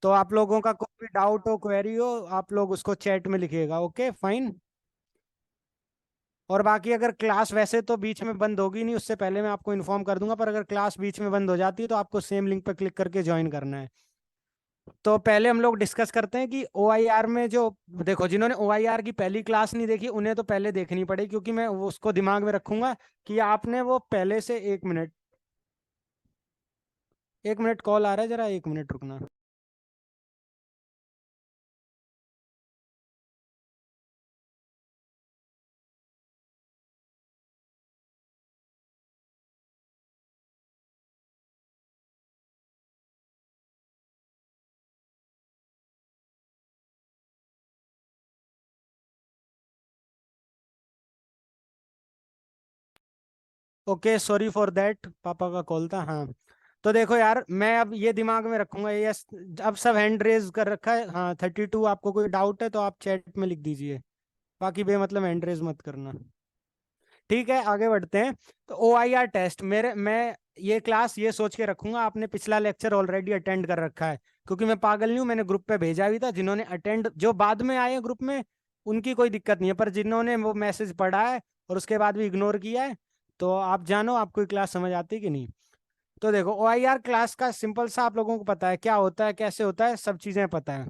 तो आप लोगों का कोई भी डाउट हो, क्वेरी हो, आप लोग उसको चैट में लिखिएगा। Okay fine. और बाकी अगर क्लास वैसे तो बीच में बंद होगी नहीं, उससे पहले मैं आपको इन्फॉर्म कर दूंगा, पर अगर क्लास बीच में बंद हो जाती है तो आपको सेम लिंक पर क्लिक करके ज्वाइन करना है। तो पहले हम लोग डिस्कस करते हैं कि OIR में जो, देखो जिन्होंने OIR की पहली क्लास नहीं देखी उन्हें तो पहले देखनी पड़ेगी, क्योंकि मैं वो उसको दिमाग में रखूंगा कि आपने वो पहले से। 1 मिनट, 1 मिनट कॉल आ रहा है, जरा 1 मिनट रुकना। ओके सॉरी फॉर दैट, पापा का कॉल था। हाँ, तो देखो यार, मैं अब ये दिमाग में रखूंगा। यस, अब सब हैंड रेज कर रखा है। हाँ 32। आपको कोई डाउट है तो आप चैट में लिख दीजिए, बाकी बेमतलब हैंड रेज मत करना। ठीक है, आगे बढ़ते हैं। तो OIR टेस्ट, मेरे मैं ये क्लास ये सोच के रखूंगा आपने पिछला लेक्चर ऑलरेडी अटेंड कर रखा है, क्योंकि मैं पागल नहीं हूँ, मैंने ग्रुप पे भेजा भी था। जिन्होंने अटेंड, जो बाद में आए हैं ग्रुप में, उनकी कोई दिक्कत नहीं है, पर जिन्होंने वो मैसेज पढ़ा है और उसके बाद भी इग्नोर किया है, तो आप जानो आपको क्लास समझ आती है कि नहीं। तो देखो OIR क्लास का सिंपल सा, आप लोगों को पता है क्या होता है, कैसे होता है, सब चीजें पता है।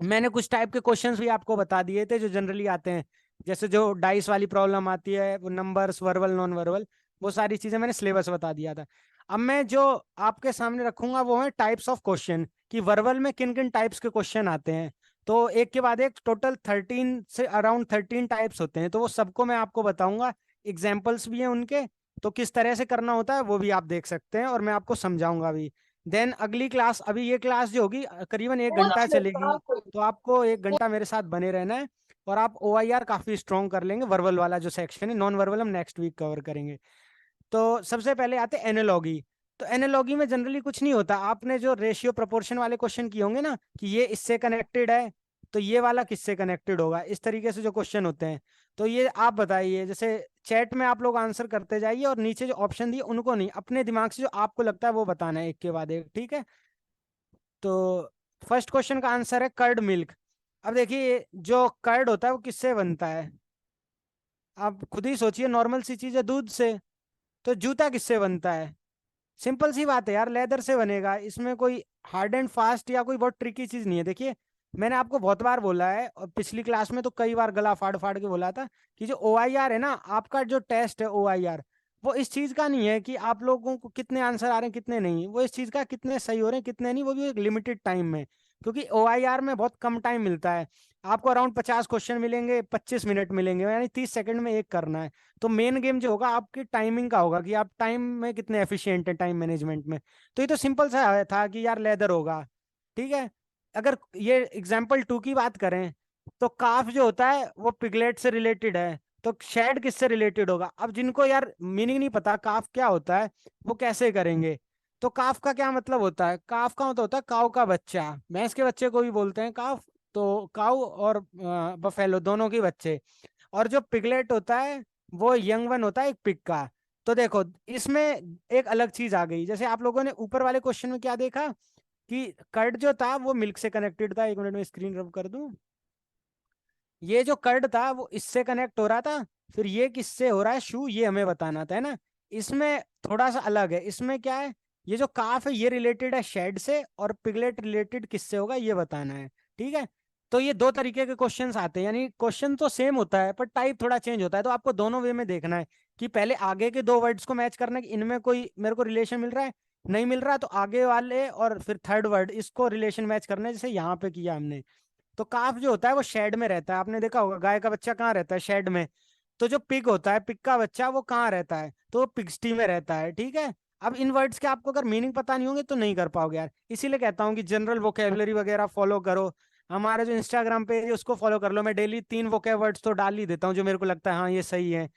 मैंने कुछ टाइप के क्वेश्चंस भी आपको बता दिए थे जो जनरली आते हैं, जैसे जो डाइस वाली प्रॉब्लम आती है, वो नंबर्स, वर्बल नॉन वर्बल, वो सारी चीजें मैंने सिलेबस बता दिया था। अब मैं जो आपके सामने रखूंगा वो है टाइप्स ऑफ क्वेश्चन, कि वर्बल में किन किन टाइप्स के क्वेश्चन आते हैं। तो एक के बाद एक टोटल 13 से अराउंड 13 टाइप्स होते हैं, तो वो सबको मैं आपको बताऊंगा। एग्जाम्पल्स भी हैं उनके, तो किस तरह से करना होता है वो भी आप देख सकते हैं, और मैं आपको समझाऊंगा भी। देन अगली क्लास, अभी ये क्लास जो होगी करीबन 1 घंटा चलेगी, तो आपको 1 घंटा मेरे साथ बने रहना है। और आप OIR काफी स्ट्रॉन्ग कर लेंगे। वर्बल वाला जो सेक्शन है, नॉन वर्बल हम नेक्स्ट वीक कवर करेंगे। तो सबसे पहले आते हैं एनालॉगी। तो एनालॉगी में जनरली कुछ नहीं होता, आपने जो रेशियो प्रोपोर्शन वाले क्वेश्चन किए होंगे ना, कि ये इससे कनेक्टेड है तो ये वाला किससे कनेक्टेड होगा, इस तरीके से जो क्वेश्चन होते हैं, तो ये आप बताइए। जैसे चैट में आप लोग आंसर करते जाइए, और नीचे जो ऑप्शन दिए उनको नहीं, अपने दिमाग से जो आपको लगता है वो बताना है एक के बाद एक, ठीक है। तो फर्स्ट क्वेश्चन का आंसर है कर्ड मिल्क। अब देखिए, जो कर्ड होता है वो किससे बनता है, आप खुद ही सोचिए। नॉर्मल सी चीज है, दूध से। तो जूता किससे बनता है, सिंपल सी बात है यार, लेदर से बनेगा। इसमें कोई हार्ड एंड फास्ट या कोई बहुत ट्रिकी चीज नहीं है। देखिए, मैंने आपको बहुत बार बोला है, और पिछली क्लास में तो कई बार गला फाड़ फाड़ के बोला था, कि जो OIR है ना, आपका जो टेस्ट है OIR, वो इस चीज का नहीं है कि आप लोगों को कितने आंसर आ रहे हैं कितने नहीं, वो इस चीज का कितने सही हो रहे हैं कितने नहीं, वो भी एक लिमिटेड टाइम में। क्योंकि OIR में बहुत कम टाइम मिलता है। आपको अराउंड 50 क्वेश्चन मिलेंगे, 25 मिनट मिलेंगे, यानी 30 सेकंड में एक करना है। तो मेन गेम जो होगा आपकी टाइमिंग का होगा, कि आप टाइम में कितने एफिशिएंट हैं, टाइम मैनेजमेंट में। तो ये तो सिंपल सा था कि यार लेदर होगा, ठीक है। अगर ये एग्जाम्पल 2 की बात करें, तो काफ जो होता है वो पिगलेट से रिलेटेड है, तो शेड किससे रिलेटेड होगा। अब जिनको यार मीनिंग नहीं पता काफ क्या होता है, वो कैसे करेंगे। तो काफ का क्या मतलब होता है, काफ का मतलब होता है काव का बच्चा, भैंस के बच्चे को भी बोलते हैं काफ। तो काऊ और बफेलो दोनों के बच्चे। और जो पिगलेट होता है वो यंग वन होता है एक पिग का। तो देखो, इसमें एक अलग चीज आ गई। जैसे आप लोगों ने ऊपर वाले क्वेश्चन में क्या देखा, कि कर्ड जो था वो मिल्क से कनेक्टेड था। 1 मिनट में स्क्रीन रब कर दूं। ये जो कर्ड था वो इससे कनेक्ट हो रहा था, फिर ये किससे हो रहा है, शू, ये हमें बताना था, है ना। इसमें थोड़ा सा अलग है। इसमें क्या है, ये जो काफ है ये रिलेटेड है शेड से, और पिगलेट रिलेटेड किससे होगा ये बताना है, ठीक है। तो ये दो तरीके के क्वेश्चंस आते हैं, यानी क्वेश्चन तो सेम होता है पर टाइप थोड़ा चेंज होता है। तो आपको दोनों वे में देखना है, कि पहले आगे के दो वर्ड्स को मैच करना है, कि इनमें कोई मेरे को रिलेशन मिल रहा है, नहीं मिल रहा तो आगे वाले, और फिर थर्ड वर्ड इसको रिलेशन मैच करना है, जैसे यहाँ पे किया हमने। तो काफ जो होता है वो शेड में रहता है, आपने देखा होगा गाय का बच्चा कहाँ रहता है, शेड में। तो जो पिग होता है, पिग का बच्चा, वो कहाँ रहता है, तो वो पिग्स्टी में रहता है, ठीक है। अब इन वर्ड्स के आपको अगर मीनिंग पता नहीं होंगे तो नहीं कर पाओगे यार, इसीलिए कहता हूँ कि जनरल वोकेबलरी वगैरह फॉलो करो। हमारे जो इंस्टाग्राम पेज है उसको फॉलो कर लो, मैं डेली 3 वोकेब वर्ड्स तो डाल ही देता हूँ जो मेरे को लगता है हाँ ये सही है।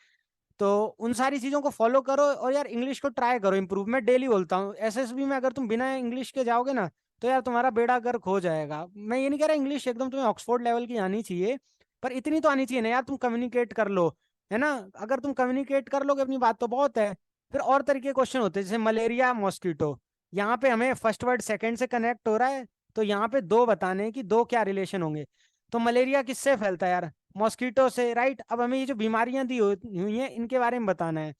तो उन सारी चीजों को फॉलो करो, और यार इंग्लिश को ट्राई करो इंप्रूव। मैं डेली बोलता हूँ, SSB में अगर तुम बिना इंग्लिश के जाओगे ना, तो यार तुम्हारा बेड़ा गर्क हो जाएगा। मैं ये नहीं कह रहा इंग्लिश एकदम तुम्हें ऑक्सफोर्ड लेवल की आनी चाहिए, पर इतनी तो आनी चाहिए ना यार, तुम कम्युनिकेट कर लो, है ना। अगर तुम कम्युनिकेट कर लोगे अपनी बात तो बहुत है। फिर और तरीके क्वेश्चन होते हैं, जैसे मलेरिया, मॉस्किटो। यहाँ पे हमें फर्स्ट वर्ड सेकंड से कनेक्ट हो रहा है, तो यहाँ पे दो बताने हैं कि दो क्या रिलेशन होंगे। तो मलेरिया किससे फैलता है यार? मॉस्किटो से, राइट। अब हमें ये जो बीमारियां दी हुई हैं इनके बारे में बताना है।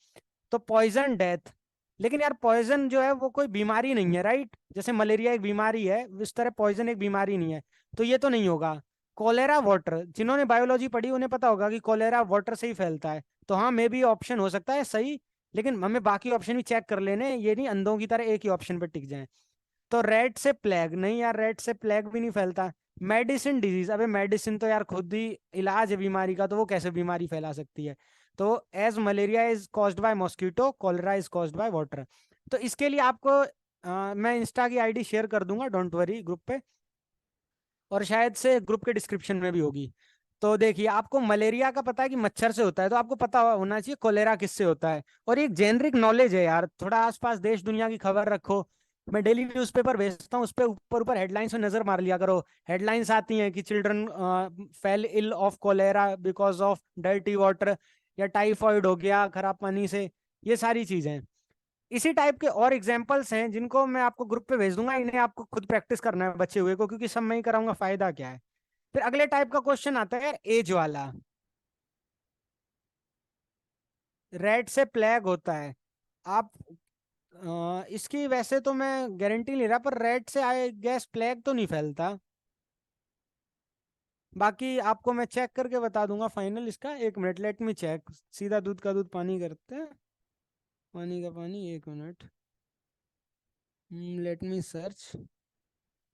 तो पॉइजन डेथ, लेकिन यार पॉइजन जो है वो कोई बीमारी नहीं है, राइट? जैसे मलेरिया एक बीमारी है, इस तरह पॉइजन एक बीमारी नहीं है, तो ये तो नहीं होगा। कॉलेरा वाटर, जिन्होंने बायोलॉजी पढ़ी उन्हें पता होगा कि कॉलेरा वाटर से ही फैलता है, तो हाँ मे भी ऑप्शन हो सकता है सही। लेकिन हमें बाकी ऑप्शन भी चेक कर लेने, ये नहीं अंधों की तरह एक ही ऑप्शन पे टिक जाए। तो रेड से प्लेग, नहीं यार रेड से प्लेग भी नहीं फैलता। मेडिसिन डिजीज, अबे मेडिसिन तो यार खुद ही इलाज है बीमारी का, तो वो कैसे बीमारी फैला सकती है? तो as malaria is caused by mosquito, cholera is caused by water. तो इसके लिए आपको मैं इंस्टा की आईडी शेयर कर दूंगा, डोंट वरी, ग्रुप पे, और शायद से ग्रुप के डिस्क्रिप्शन में भी होगी। तो देखिए, आपको मलेरिया का पता है कि मच्छर से होता है, तो आपको पता होना चाहिए कोलेरा किससे होता है। और एक जेनरिक नॉलेज है यार, थोड़ा आसपास देश दुनिया की खबर रखो। मैं डेली न्यूज़पेपर भेजता हूँ, उस पे ऊपर ऊपर हेडलाइंस में नजर मार लिया करो। हेडलाइंस आती हैं कि children fell ill of cholera because of dirty water, या टाइफॉइड हो गया खराब पानी से, ये सारी चीजें। इसी टाइप के और एग्जाम्पल्स हैं जिनको मैं आपको ग्रुप पे भेज दूंगा, इन्हें आपको खुद प्रैक्टिस करना है बचे हुए को, क्योंकि सब मैं ही कराऊंगा, फायदा क्या है? फिर अगले टाइप का क्वेश्चन आता है यार, एज वाला। रेड से प्लेग होता है। आप इसकी वैसे तो मैं गारंटी नहीं रहा, पर रेड से आई गैस प्लेग तो नहीं फैलता। बाकी आपको मैं चेक करके बता दूंगा फाइनल इसका। एक मिनट, लेट मी चेक। सीधा दूध का दूध पानी करते हैं, पानी का पानी, एक मिनट। Let me search.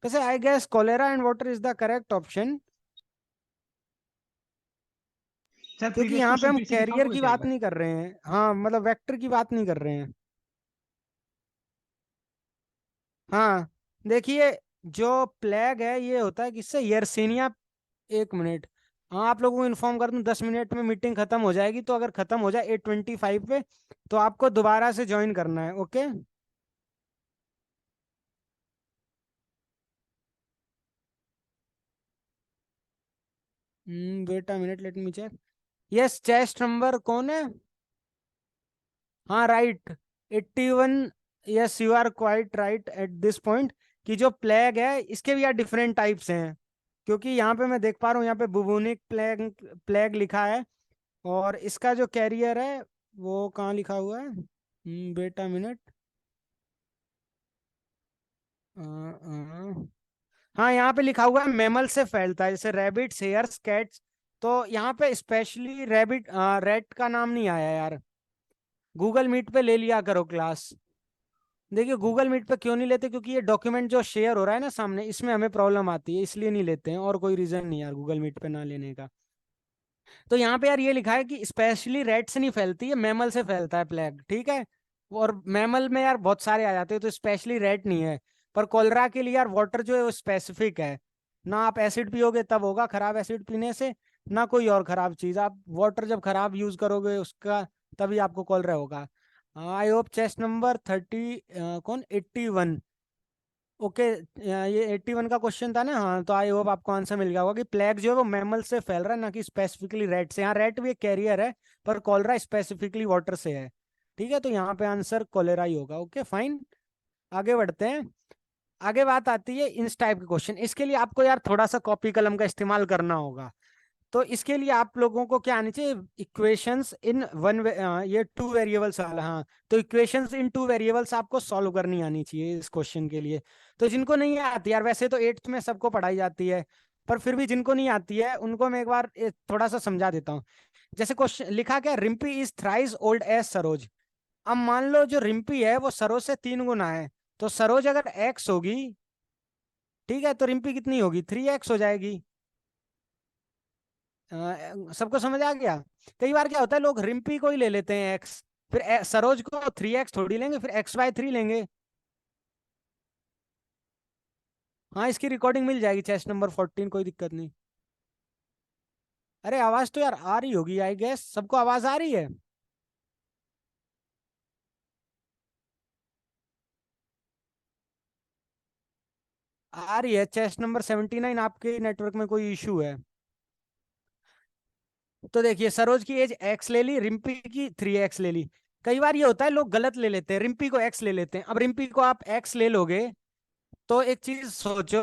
वैसे I guess cholera and water is the correct option, sir क्योंकि प्रीवियस यहाँ पे क्वेश्चन हम फिर से कैरियर दिखाओगे की क्या एक बात बार? नहीं कर रहे हैं, हाँ मतलब वेक्टर की बात नहीं कर रहे हैं। हाँ देखिए, जो प्लेग है ये होता है किससे, यर्सिनिया। एक मिनट, हाँ आप लोगों को इन्फॉर्म कर दूं, 10 मिनट में मीटिंग खत्म हो जाएगी, तो अगर खत्म हो जाए 8:25 पे, तो आपको दोबारा से ज्वाइन करना है, okay? Wait a minute, let me check. Yes, chest number कौन है? हाँ right, 81। Yes you are quite right at this point, कि जो प्लेग है इसके भी यार डिफरेंट टाइप्स हैं। क्योंकि यहाँ पे मैं देख पा रहा हूँ, यहाँ पे बुबोनिक प्लेग, प्लेग लिखा है। और इसका जो कैरियर है वो कहाँ लिखा हुआ है? बेटा मिनट। हाँ यहाँ पे लिखा हुआ है मेमल से फैलता है, जैसे रैबिट्स, हेयर्स, कैट्स। तो यहाँ पे स्पेशली रैबिट, रैट का नाम नहीं आया यार। गूगल मीट पे ले लिया करो क्लास। देखिए गूगल मीट पे क्यों नहीं लेते, क्योंकि ये डॉक्यूमेंट जो शेयर हो रहा है ना सामने, इसमें हमें प्रॉब्लम आती है, इसलिए नहीं लेते हैं, और कोई रीजन नहीं यार गूगल मीट पे ना लेने का। तो यहाँ पे यार ये लिखा है कि स्पेशली रेट से नहीं फैलती है, मैमल से फैलता है प्लेग, ठीक है? और मैमल में यार बहुत सारे आ जाते हैं, तो स्पेशली रेट नहीं है। पर कोलरा के लिए यार वाटर जो है वो स्पेसिफिक है। ना आप एसिड पियोगे तब होगा खराब एसिड पीने से, ना कोई और खराब चीज, आप वाटर जब खराब यूज करोगे उसका, तभी आपको कोलरा होगा। आई होप चेस्ट नंबर 30, कौन, 81। ओके, ये 81 का क्वेश्चन था ना, हाँ तो आई होप आपको आंसर मिल गया होगा कि प्लेग जो है वो मैमल से फैल रहा है, ना कि स्पेसिफिकली रेट से। यहाँ रेट भी एक कैरियर है, पर कॉलरा स्पेसिफिकली वाटर से है। ठीक है, तो यहाँ पे आंसर कोलेरा ही होगा। ओके फाइन, आगे बढ़ते हैं। आगे बात आती है इस टाइप के क्वेश्चन, इसके लिए आपको यार थोड़ा सा कॉपी कलम का इस्तेमाल करना होगा। तो इसके लिए आप लोगों को क्या आनी चाहिए, इक्वेशंस इन वन, ये टू वेरिएबल्स वाला, हाँ। तो इक्वेशंस इन टू वेरिएबल्स आपको सॉल्व करनी आनी चाहिए इस क्वेश्चन के लिए। तो जिनको नहीं आती यार, वैसे तो एट्थ में सबको पढ़ाई जाती है, पर फिर भी जिनको नहीं आती है उनको मैं एक बार थोड़ा सा समझा देता हूँ। जैसे क्वेश्चन लिखा क्या, Rimpy is thrice old age Saroj. अब मान लो जो रिम्पी है वो सरोज से 3 गुना है, तो सरोज अगर एक्स होगी, ठीक है, तो रिम्पी कितनी होगी, 3x हो जाएगी। सबको समझ आ गया? कई बार क्या होता है, लोग रिम्पी को ही ले लेते हैं एक्स, फिर सरोज को 3x थोड़ी लेंगे, फिर x/3 लेंगे। हाँ इसकी रिकॉर्डिंग मिल जाएगी, चेस्ट नंबर 14, कोई दिक्कत नहीं। अरे आवाज तो यार आ रही होगी, आई गेस सबको आवाज आ रही है। आ रही है, चेस्ट नंबर 79, आपके नेटवर्क में कोई इशू है? तो देखिए, सरोज की एज एक्स ले ली, रिम्पी की 3x ले ली। कई बार ये होता है लोग गलत ले लेते हैं, रिम्पी को एक्स ले लेते हैं। अब रिम्पी को आप एक्स ले लोगे, तो एक चीज सोचो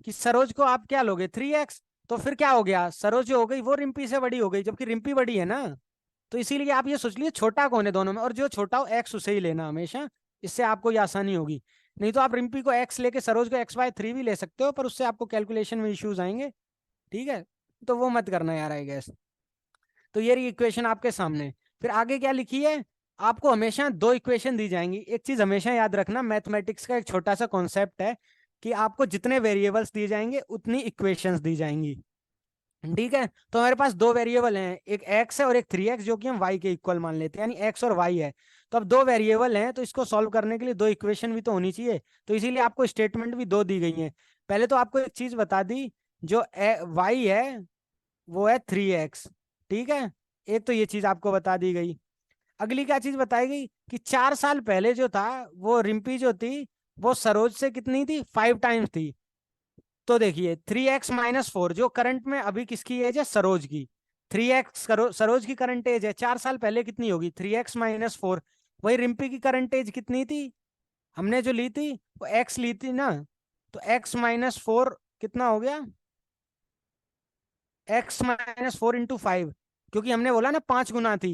कि सरोज को आप क्या लोगे 3x, तो फिर क्या हो गया, सरोज जो हो गई वो रिम्पी से बड़ी हो गई, जबकि रिम्पी बड़ी है ना। तो इसीलिए आप ये सोच लिए छोटा कौन है दोनों में, और जो छोटा हो एक्स उसे ही लेना हमेशा। इससे आपको ये आसानी होगी। नहीं तो आप रिम्पी को एक्स लेके सरोज को XY3 भी ले सकते हो, पर उससे आपको कैलकुलेशन में इश्यूज आएंगे। ठीक है, तो वो मत करना यार, आई गेस। तो ये रही इक्वेशन आपके सामने। फिर आगे क्या लिखी है, आपको हमेशा दो इक्वेशन दी जाएंगी। एक चीज हमेशा याद रखना, मैथमेटिक्स का एक छोटा सा कॉन्सेप्ट है कि आपको जितने वेरिएबल्स दिए जाएंगे उतनी इक्वेशंस दी जाएंगी। ठीक है, तो हमारे पास दो वेरिएबल हैं, एक एक्स है और एक 3x, जो कि हम वाई के इक्वल मान लेते हैं, यानी एक्स और वाई है। तो अब दो वेरिएबल हैं, तो इसको सॉल्व करने के लिए दो इक्वेशन भी तो होनी चाहिए। तो इसीलिए आपको स्टेटमेंट भी दो दी गई हैं। पहले तो आपको एक चीज बता दी, जो वाई है वो है 3x। ठीक है, एक तो ये चीज आपको बता दी गई। अगली क्या चीज बताई गई कि 4 साल पहले जो था, वो रिम्पी जो थी वो सरोज से कितनी थी, 5 टाइम्स थी। तो देखिए 3x-4 जो करंट में अभी किसकी एज है, सरोज की। 3x सरोज की करंट एज है, 4 साल पहले कितनी होगी, 3x-4। वही रिम्पी की करंट एज कितनी थी, हमने जो ली थी वो x ली थी ना। तो x-4 कितना हो गया, x-4 × 5, क्योंकि हमने बोला ना 5 गुना थी।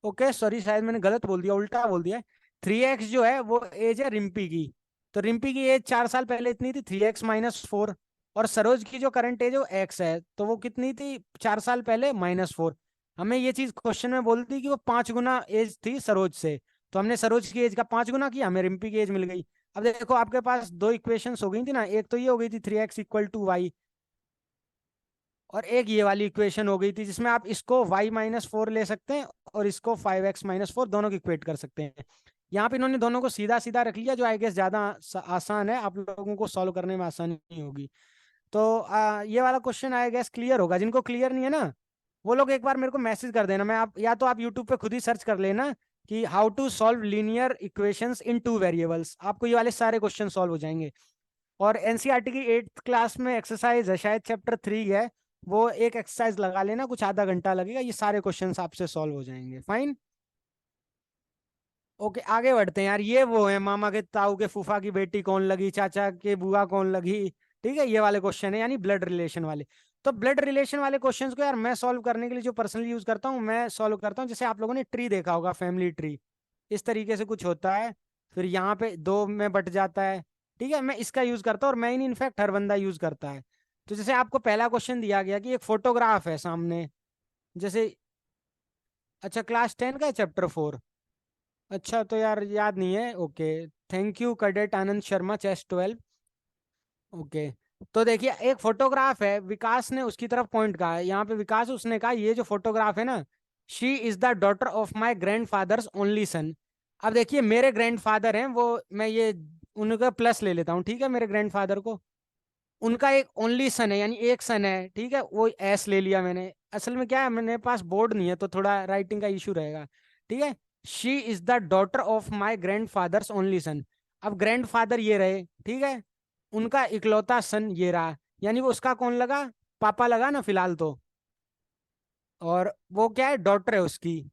ओके सॉरी, शायद मैंने गलत बोल दिया, उल्टा बोल दिया। 3x जो है वो एज है रिम्पी की। तो रिम्पी की एज 4 साल पहले इतनी थी, 3x-4। और सरोज की जो करंट एज है वो x है, तो वो कितनी थी 4 साल पहले, -4। हमें ये चीज क्वेश्चन में बोल दी कि वो 5 गुना एज थी सरोज से। तो हमने सरोज की एज का 5 गुना किया, हमें रिम्पी की एज मिल गई। अब देखो आपके पास दो इक्वेशंस हो गई थी ना, एक तो ये हो गई थी 3x = y, और एक ये वाली इक्वेशन हो गई थी जिसमें आप इसको y-4 ले सकते हैं और इसको 5x-4 दोनों की इक्वेट कर सकते हैं। यहाँ पे इन्होंने दोनों को सीधा सीधा रख लिया, जो आई गेस ज्यादा आसान है, आप लोगों को सॉल्व करने में आसानी होगी। तो ये वाला क्वेश्चन आई गेस क्लियर होगा। जिनको क्लियर नहीं है ना, वो लोग एक बार मेरे को मैसेज कर देना। मैं आप या तो आप यूट्यूब पे खुद ही सर्च कर लेना कि how to solve linear equations in 2 variables, आपको ये वाले सारे क्वेश्चन सॉल्व हो जाएंगे। और एनसीईआरटी की 8th क्लास में एक्सरसाइज है, शायद चैप्टर 3 है, वो एक एक्सरसाइज लगा लेना, कुछ आधा घंटा लगेगा, ये सारे क्वेश्चंस आपसे सॉल्व हो जाएंगे। फाइन, ओके आगे बढ़ते हैं यार। ये वो है, मामा के ताऊ के फूफा की बेटी कौन लगी, चाचा के बुआ कौन लगी। ठीक है, ये वाले क्वेश्चन है, यानी ब्लड रिलेशन वाले। तो ब्लड रिलेशन वाले क्वेश्चंस को यार मैं सॉल्व करने के लिए जो पर्सनली यूज करता हूँ, मैं सॉल्व करता हूँ जैसे आप लोगों ने ट्री देखा होगा, फैमिली ट्री। इस तरीके से कुछ होता है, फिर यहाँ पे दो में बट जाता है। ठीक है, मैं इसका यूज करता हूँ, और मैं ही नहीं इनफैक्ट हर बंदा यूज करता है। तो जैसे आपको पहला क्वेश्चन दिया गया कि एक फोटोग्राफ है सामने, जैसे, अच्छा क्लास 10 का है चैप्टर 4। अच्छा तो यार याद नहीं है, okay. Thank you cadet Anand Sharma, chest 12। Okay, तो देखिए एक फोटोग्राफ है, विकास ने उसकी तरफ पॉइंट कहा है, यहाँ पे विकास उसने कहा ये जो फोटोग्राफ है ना, she is the daughter of my grandfathers only son. अब देखिए मेरे ग्रैंडफादर हैं वो, मैं ये उनका प्लस ले लेता हूँ, ठीक है, मेरे ग्रैंडफादर को, उनका एक ओनली सन है, यानी एक सन है। ठीक है, वो एस ले लिया मैंने। असल में क्या है, मेरे पास बोर्ड नहीं है तो थोड़ा राइटिंग का इशू रहेगा। ठीक है, she is the daughter of my grand fathers only son. अब ग्रैंड फादर ये रहे, ठीक है, उनका इकलौता सन ये रहा, यानी वो उसका कौन लगा, पापा लगा ना फिलहाल तो। और वो क्या है, डॉटर है उसकी।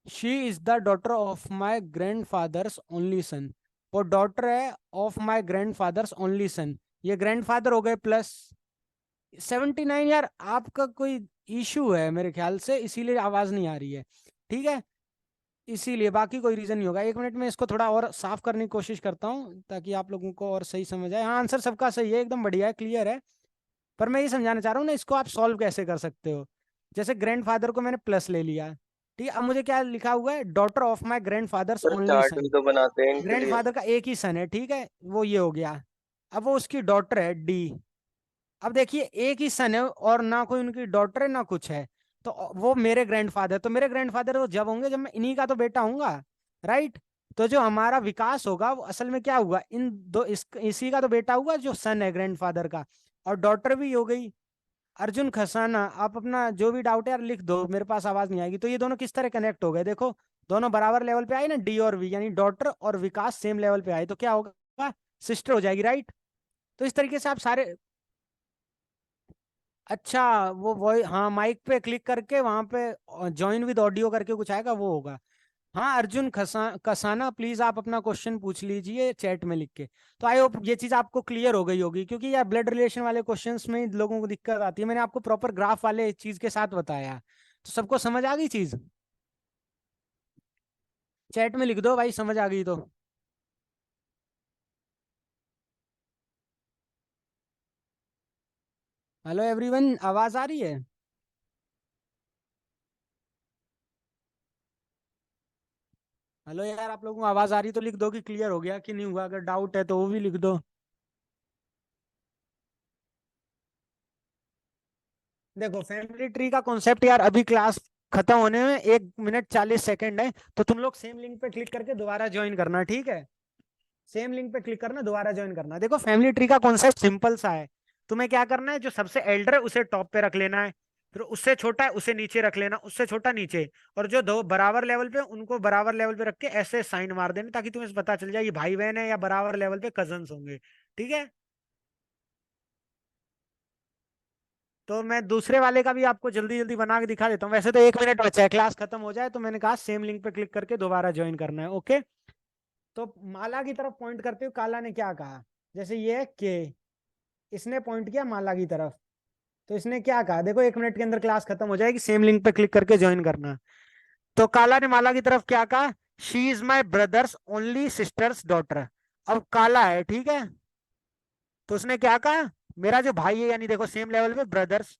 She is the daughter of my grand fathers only son, वो डॉटर है of my grand fathers only son. ये ग्रैंड फादर हो गए प्लस 79। यार आपका कोई इशू है मेरे ख्याल से, इसीलिए आवाज नहीं आ रही है। ठीक है, इसीलिए, बाकी कोई रीजन नहीं होगा। 1 मिनट में इसको थोड़ा और साफ करने की कोशिश करता हूँ ताकि आप लोगों को और सही समझ आए। हाँ आंसर सबका सही है, एकदम बढ़िया है, क्लियर है। पर मैं ये समझाना चाह रहा हूँ ना, इसको आप सॉल्व कैसे कर सकते हो। जैसे ग्रैंडफादर को मैंने प्लस ले लिया, ठीक है, अब मुझे क्या लिखा हुआ है, daughter of my grandfather's sir only chart son. भी तो बनाते हैं इनके लिए। ग्रैंडफादर का एक ही सन है, ठीक है, वो ये हो गया। अब वो उसकी डॉटर है डी। अब देखिए एक ही सन है, और ना कोई उनकी डॉटर है ना कुछ है, तो वो मेरे ग्रैंडफादर, तो मेरे ग्रैंडफादर वो जब होंगे जब मैं इन्हीं का तो बेटा हूंगा, राइट। तो जो हमारा विकास होगा वो असल में क्या हुआ, इन दो इसी का तो बेटा हुआ, जो सन है ग्रैंडफादर का, और डॉटर भी हो गई। अर्जुन खसाना, आप अपना जो भी डाउट है यार लिख दो, मेरे पास आवाज नहीं आएगी। तो ये दोनों किस तरह कनेक्ट हो गए, देखो दोनों बराबर लेवल पे आए ना, डी और वी, यानी डॉटर और विकास सेम लेवल पे आए, तो क्या होगा, सिस्टर हो जाएगी, राइट। तो इस तरीके से आप सारे, अच्छा वो हाँ माइक पे क्लिक करके वहां पे ज्वाइन विद ऑडियो करके कुछ आएगा, वो होगा। हाँ अर्जुन कसाना, प्लीज आप अपना क्वेश्चन पूछ लीजिए चैट में लिख के। तो आई होप ये चीज आपको क्लियर हो गई होगी, क्योंकि यार ब्लड रिलेशन वाले क्वेश्चंस में लोगों को दिक्कत आती है। मैंने आपको प्रॉपर ग्राफ वाले चीज के साथ बताया, तो सबको समझ आ गई चीज। चैट में लिख दो भाई समझ आ गई तो। हेलो एवरीवन, आवाज आ रही है? हेलो यार, आप लोगों को आवाज आ रही तो लिख दो कि क्लियर हो गया कि नहीं हुआ। अगर डाउट है तो वो भी लिख दो। देखो फैमिली ट्री का कॉन्सेप्ट यार, अभी क्लास खत्म होने में 1 मिनट 40 सेकंड है, तो तुम लोग सेम लिंक पे क्लिक करके दोबारा ज्वाइन करना, ठीक है? सेम लिंक पे क्लिक करना, दोबारा ज्वाइन करना। देखो फैमिली ट्री का कॉन्सेप्ट सिंपल सा है। तुम्हें क्या करना है, जो सबसे एल्डर है उसे टॉप पे रख लेना है, फिर उससे छोटा है उसे नीचे रख लेना, उससे छोटा नीचे, और जो दो बराबर लेवल पे उनको बराबर लेवल पे रख के ऐसे साइन मार देना, ताकि तुम्हें पता चल जाए ये भाई बहन है या बराबर लेवल पे कजन्स होंगे। ठीक है? तो मैं दूसरे वाले का भी आपको जल्दी जल्दी बना के दिखा देता हूँ। वैसे तो 1 मिनट बचा है, क्लास खत्म हो जाए, तो मैंने कहा सेम लिंक पे क्लिक करके दोबारा ज्वाइन करना है। ओके? तो माला की तरफ पॉइंट करते हुए काला ने क्या कहा, जैसे ये है के, इसने पॉइंट किया माला की तरफ, तो इसने क्या कहा, देखो 1 मिनट के अंदर क्लास खत्म हो जाएगी, सेम लिंक पे क्लिक करके ज्वाइन करना। तो काला ने माला की तरफ क्या कहा, she is my brothers only sisters daughter. अब काला है, ठीक है, तो उसने क्या कहा, मेरा जो भाई है, यानी देखो सेम लेवल पे ब्रदर्स,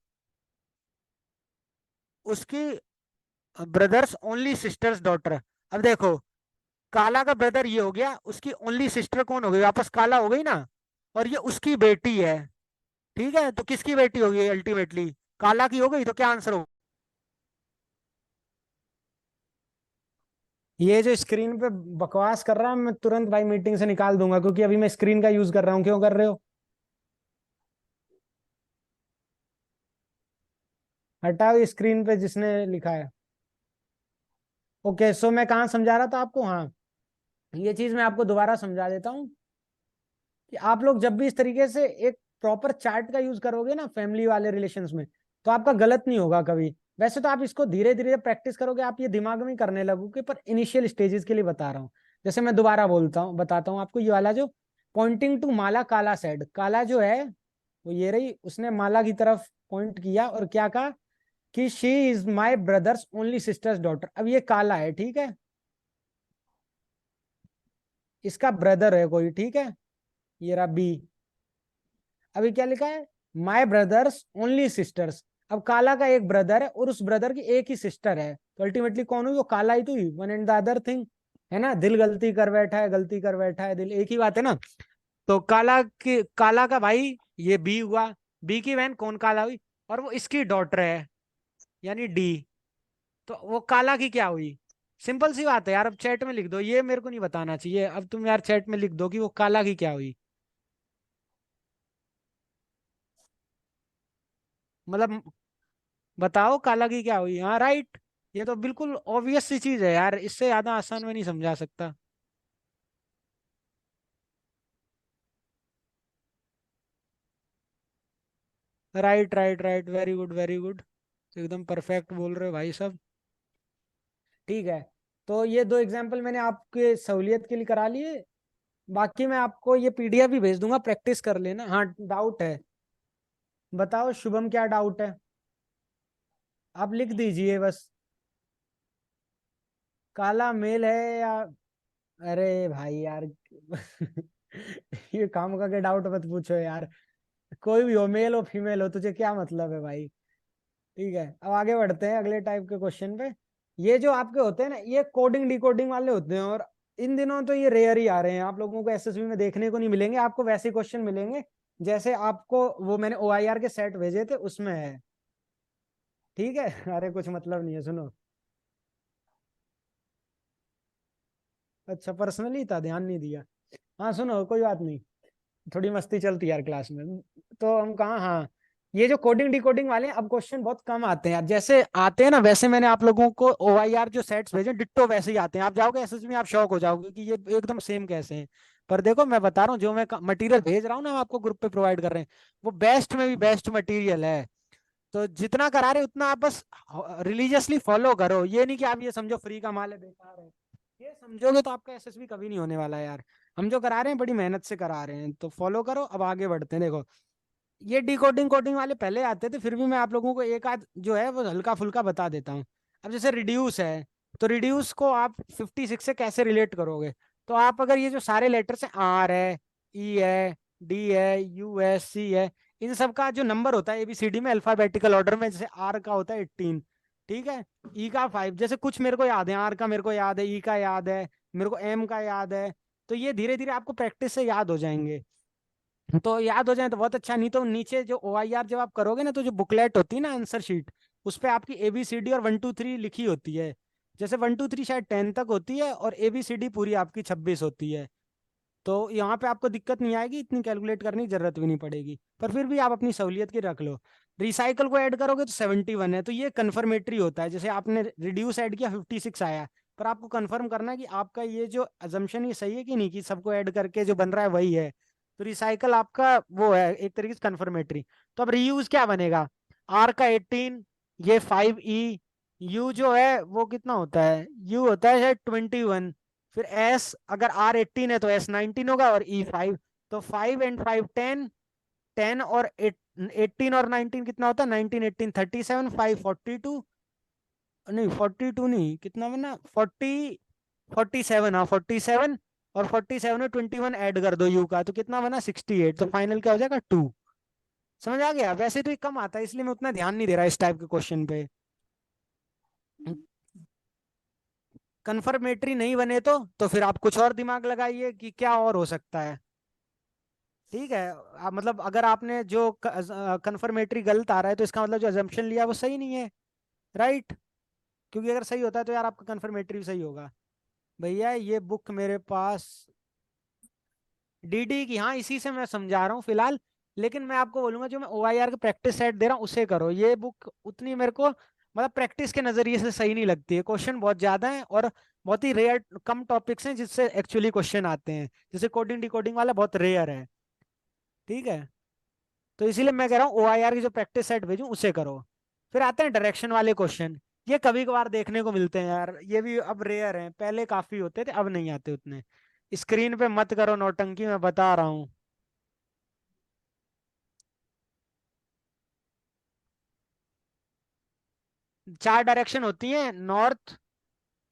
उसकी ब्रदर्स ओनली सिस्टर्स डॉटर। अब देखो काला का ब्रदर ये हो गया, उसकी ओनली सिस्टर कौन हो गई, वापस काला हो गई ना, और ये उसकी बेटी है। ठीक है, तो किसकी बेटी होगी अल्टीमेटली, काला की हो गई। तो क्या आंसर हो, ये जो स्क्रीन पे बकवास कर रहा है, मैं तुरंत भाई मीटिंग से निकाल दूंगा, क्योंकि अभी मैं स्क्रीन का यूज कर रहा हूँ। क्यों कर रहे हो? हटाओ स्क्रीन पे जिसने लिखा है। ओके, सो मैं कहाँ समझा रहा था आपको, हाँ, ये चीज मैं आपको दोबारा समझा देता हूँ, कि आप लोग जब भी इस तरीके से एक प्रॉपर चार्ट का यूज करोगे ना फैमिली वाले रिलेशंस में, तो आपका गलत नहीं होगा कभी। वैसे तो आप इसको धीरे धीरे प्रैक्टिस करोगे, आप ये दिमाग में करने लगोगे, पर इनिशियल स्टेजेस के लिए बता रहा हूँ। जैसे मैं दोबारा बोलता हूँ, बताता हूँ आपको, ये वाला जो पॉइंटिंग टू माला, काला सेड, काला जो है वो ये रही, उसने माला की तरफ पॉइंट किया और क्या कहा कि she is my brothers only sisters daughter. अब ये काला है, ठीक है, इसका ब्रदर है कोई, ठीक है, ये रहा बी। अभी क्या लिखा है, माई ब्रदर्स ओनली सिस्टर्स। अब काला का एक ब्रदर है और उस ब्रदर की एक ही सिस्टर है, तो अल्टीमेटली कौन हुई, वो काला ही तो हुई, one and the other thing. है ना, दिल गलती कर बैठा है, गलती कर बैठा है दिल, एक ही बात है ना। तो काला का भाई ये बी हुआ, बी की बहन कौन, काला हुई, और वो इसकी डॉटर है, यानी डी। तो वो काला की क्या हुई, सिंपल सी बात है यार। अब चैट में लिख दो, ये मेरे को नहीं बताना चाहिए, अब तुम यार चैट में लिख दो कि वो काला की क्या हुई। मतलब बताओ काला की क्या हुई, हाँ राइट। ये तो बिल्कुल ऑब्वियस सी चीज है यार, इससे ज्यादा आसान में नहीं समझा सकता। Right right right, very good very good, एकदम परफेक्ट बोल रहे हो भाई सब। ठीक है, तो ये दो एग्जाम्पल मैंने आपके सहूलियत के लिए करा लिए। बाकी मैं आपको ये पीडीएफ भी भेज दूंगा, प्रैक्टिस कर लेना। हाँ डाउट है, बताओ शुभम क्या डाउट है, आप लिख दीजिए बस। काला मेल है या, अरे भाई यार ये काम का के डाउट मत पूछो यार, कोई भी हो, मेल हो फीमेल हो, तुझे क्या मतलब है भाई। ठीक है, अब आगे बढ़ते हैं अगले टाइप के क्वेश्चन पे। ये जो आपके होते हैं ना, ये कोडिंग डिकोडिंग वाले होते हैं, और इन दिनों तो ये रेयर ही आ रहे हैं, आप लोगों को एसएसबी में देखने को नहीं मिलेंगे। आपको वैसे क्वेश्चन मिलेंगे जैसे आपको वो मैंने ओआईआर के सेट भेजे थे उसमें है। ठीक है अरे कुछ मतलब नहीं है, सुनो। अच्छा पर्सनली था, ध्यान नहीं दिया। हाँ सुनो, कोई बात नहीं, थोड़ी मस्ती चलती है यार क्लास में। तो हम कहाँ, हाँ, ये जो कोडिंग डिकोडिंग वाले हैं, अब क्वेश्चन बहुत कम आते हैं यार, जैसे आते हैं ना वैसे मैंने आप लोगों को ओआईआर जो सेट्स भेजे डिट्टो वैसे ही आते हैं। आप जाओगे एसएसबी में, आप शॉक हो जाओगे कि ये एकदम सेम कैसे हैं। पर देखो मैं बता रहा हूँ, जो मैं मटेरियल भेज रहा हूँ ना, हम आपको ग्रुप पे प्रोवाइड कर रहे हैं, वो बेस्ट में भी बेस्ट मटेरियल है। तो जितना करा रहे उतना आप बस रिलीजियसली फॉलो करो, ये नहीं कि आप ये समझो फ्री का माल है बेकार है। ये समझोगे तो आपका एसएसबी कभी नहीं होने वाला यार। हम जो करा रहे हैं बड़ी मेहनत से करा रहे हैं, तो फॉलो करो। अब आगे बढ़ते हैं। देखो, ये डिकोडिंग कोडिंग वाले पहले आते थे, फिर भी मैं आप लोगों को एक आध जो है वो हल्का फुल्का बता देता हूँ। अब जैसे रिड्यूस है, तो रिड्यूस को आप 56 से कैसे रिलेट करोगे? तो आप अगर ये जो सारे लेटर्स हैं, आर है, ई है, डी है, यू है, सी है, इन सब का जो नंबर होता है एबीसीडी में अल्फाबेटिकल ऑर्डर में, जैसे आर का होता है 18, ठीक है, ई का 5, जैसे कुछ मेरे को याद है, आर का मेरे को याद है, ई का याद है, मेरे को एम का याद है। तो ये धीरे धीरे आपको प्रैक्टिस से याद हो जाएंगे। तो याद हो जाए तो बहुत अच्छा, नहीं तो नीचे जो ओआईआर जब आप करोगे ना, तो जो बुकलेट होती है ना आंसर शीट, उस पे आपकी एबीसीडी और 1 2 3 लिखी होती है। जैसे 1 2 3 शायद 10 तक होती है, और एबीसीडी पूरी आपकी 26 होती है। तो यहाँ पे आपको दिक्कत नहीं आएगी, इतनी कैलकुलेट करने की जरूरत भी नहीं पड़ेगी, पर फिर भी आप अपनी सहूलियत की रख लो। रिसाइकल को ऐड करोगे तो 71 है, तो ये कन्फर्मेटरी होता है। जैसे आपने रिड्यूस ऐड किया 56 आया, पर आपको कंफर्म करना है कि आपका ये जो अजम्पशन ये सही है कि नहीं, कि सबको ऐड करके जो बन रहा है वही है। तो रिसाइकल आपका वो है एक तरीके से कन्फर्मेटरी। तो अब रीयूज क्या बनेगा? आर का 18, ये 5E, यू जो है वो कितना होता है, यू होता है शायद 21, फिर एस अगर आर 18 है तो एस 19 होगा, और ई 5। तो 5 एंड 5 10, 10 और 18 और 19 कितना होता है? 19 18 37, 5 42, नहीं 42 नहीं, कितना बना, 47, हाँ 47, और 47 में 21 ऐड कर दो यू का, तो कितना बना 68। तो फाइनल क्या हो जाएगा 2। समझ आ गया? वैसे तो ये कम आता है, इसलिए मैं उतना ध्यान नहीं दे रहा इस टाइप के क्वेश्चन पे। कंफर्मेटरी नहीं बने तो फिर आप कुछ और दिमाग लगाइए कि क्या और हो सकता है। ठीक है, मतलब अगर आपने जो कंफर्मेटरी गलत आ रहा है, तो इसका मतलब जो अजम्पशन लिया वो सही नहीं है, राइट? क्योंकि अगर सही होता है तो यार आपका कंफर्मेटरी भी सही होगा। भैया ये बुक मेरे पास डीडी की, हाँ इसी से मैं समझा रहा हूँ फिलहाल। लेकिन मैं आपको बोलूंगा, जो मैं ओआईआर का प्रैक्टिस सेट दे रहा हूँ उसे करो। ये बुक उतनी मेरे को मतलब प्रैक्टिस के नजरिए से सही नहीं लगती है। क्वेश्चन बहुत ज्यादा है, और बहुत ही रेयर कम टॉपिक्स हैं जिससे एक्चुअली क्वेश्चन आते हैं। जैसे कोडिंग डिकोडिंग वाला बहुत रेयर है, ठीक है। तो इसीलिए मैं कह रहा हूँ ओआईआर की जो प्रैक्टिस सेट भेजूं उसे करो। फिर आते हैं डायरेक्शन वाले क्वेश्चन। ये कभी कभार देखने को मिलते हैं यार, ये भी अब रेयर हैं, पहले काफी होते थे, अब नहीं आते उतने। स्क्रीन पे मत करो नौटंकी, मैं बता रहा हूँ। 4 डायरेक्शन होती हैं, नॉर्थ,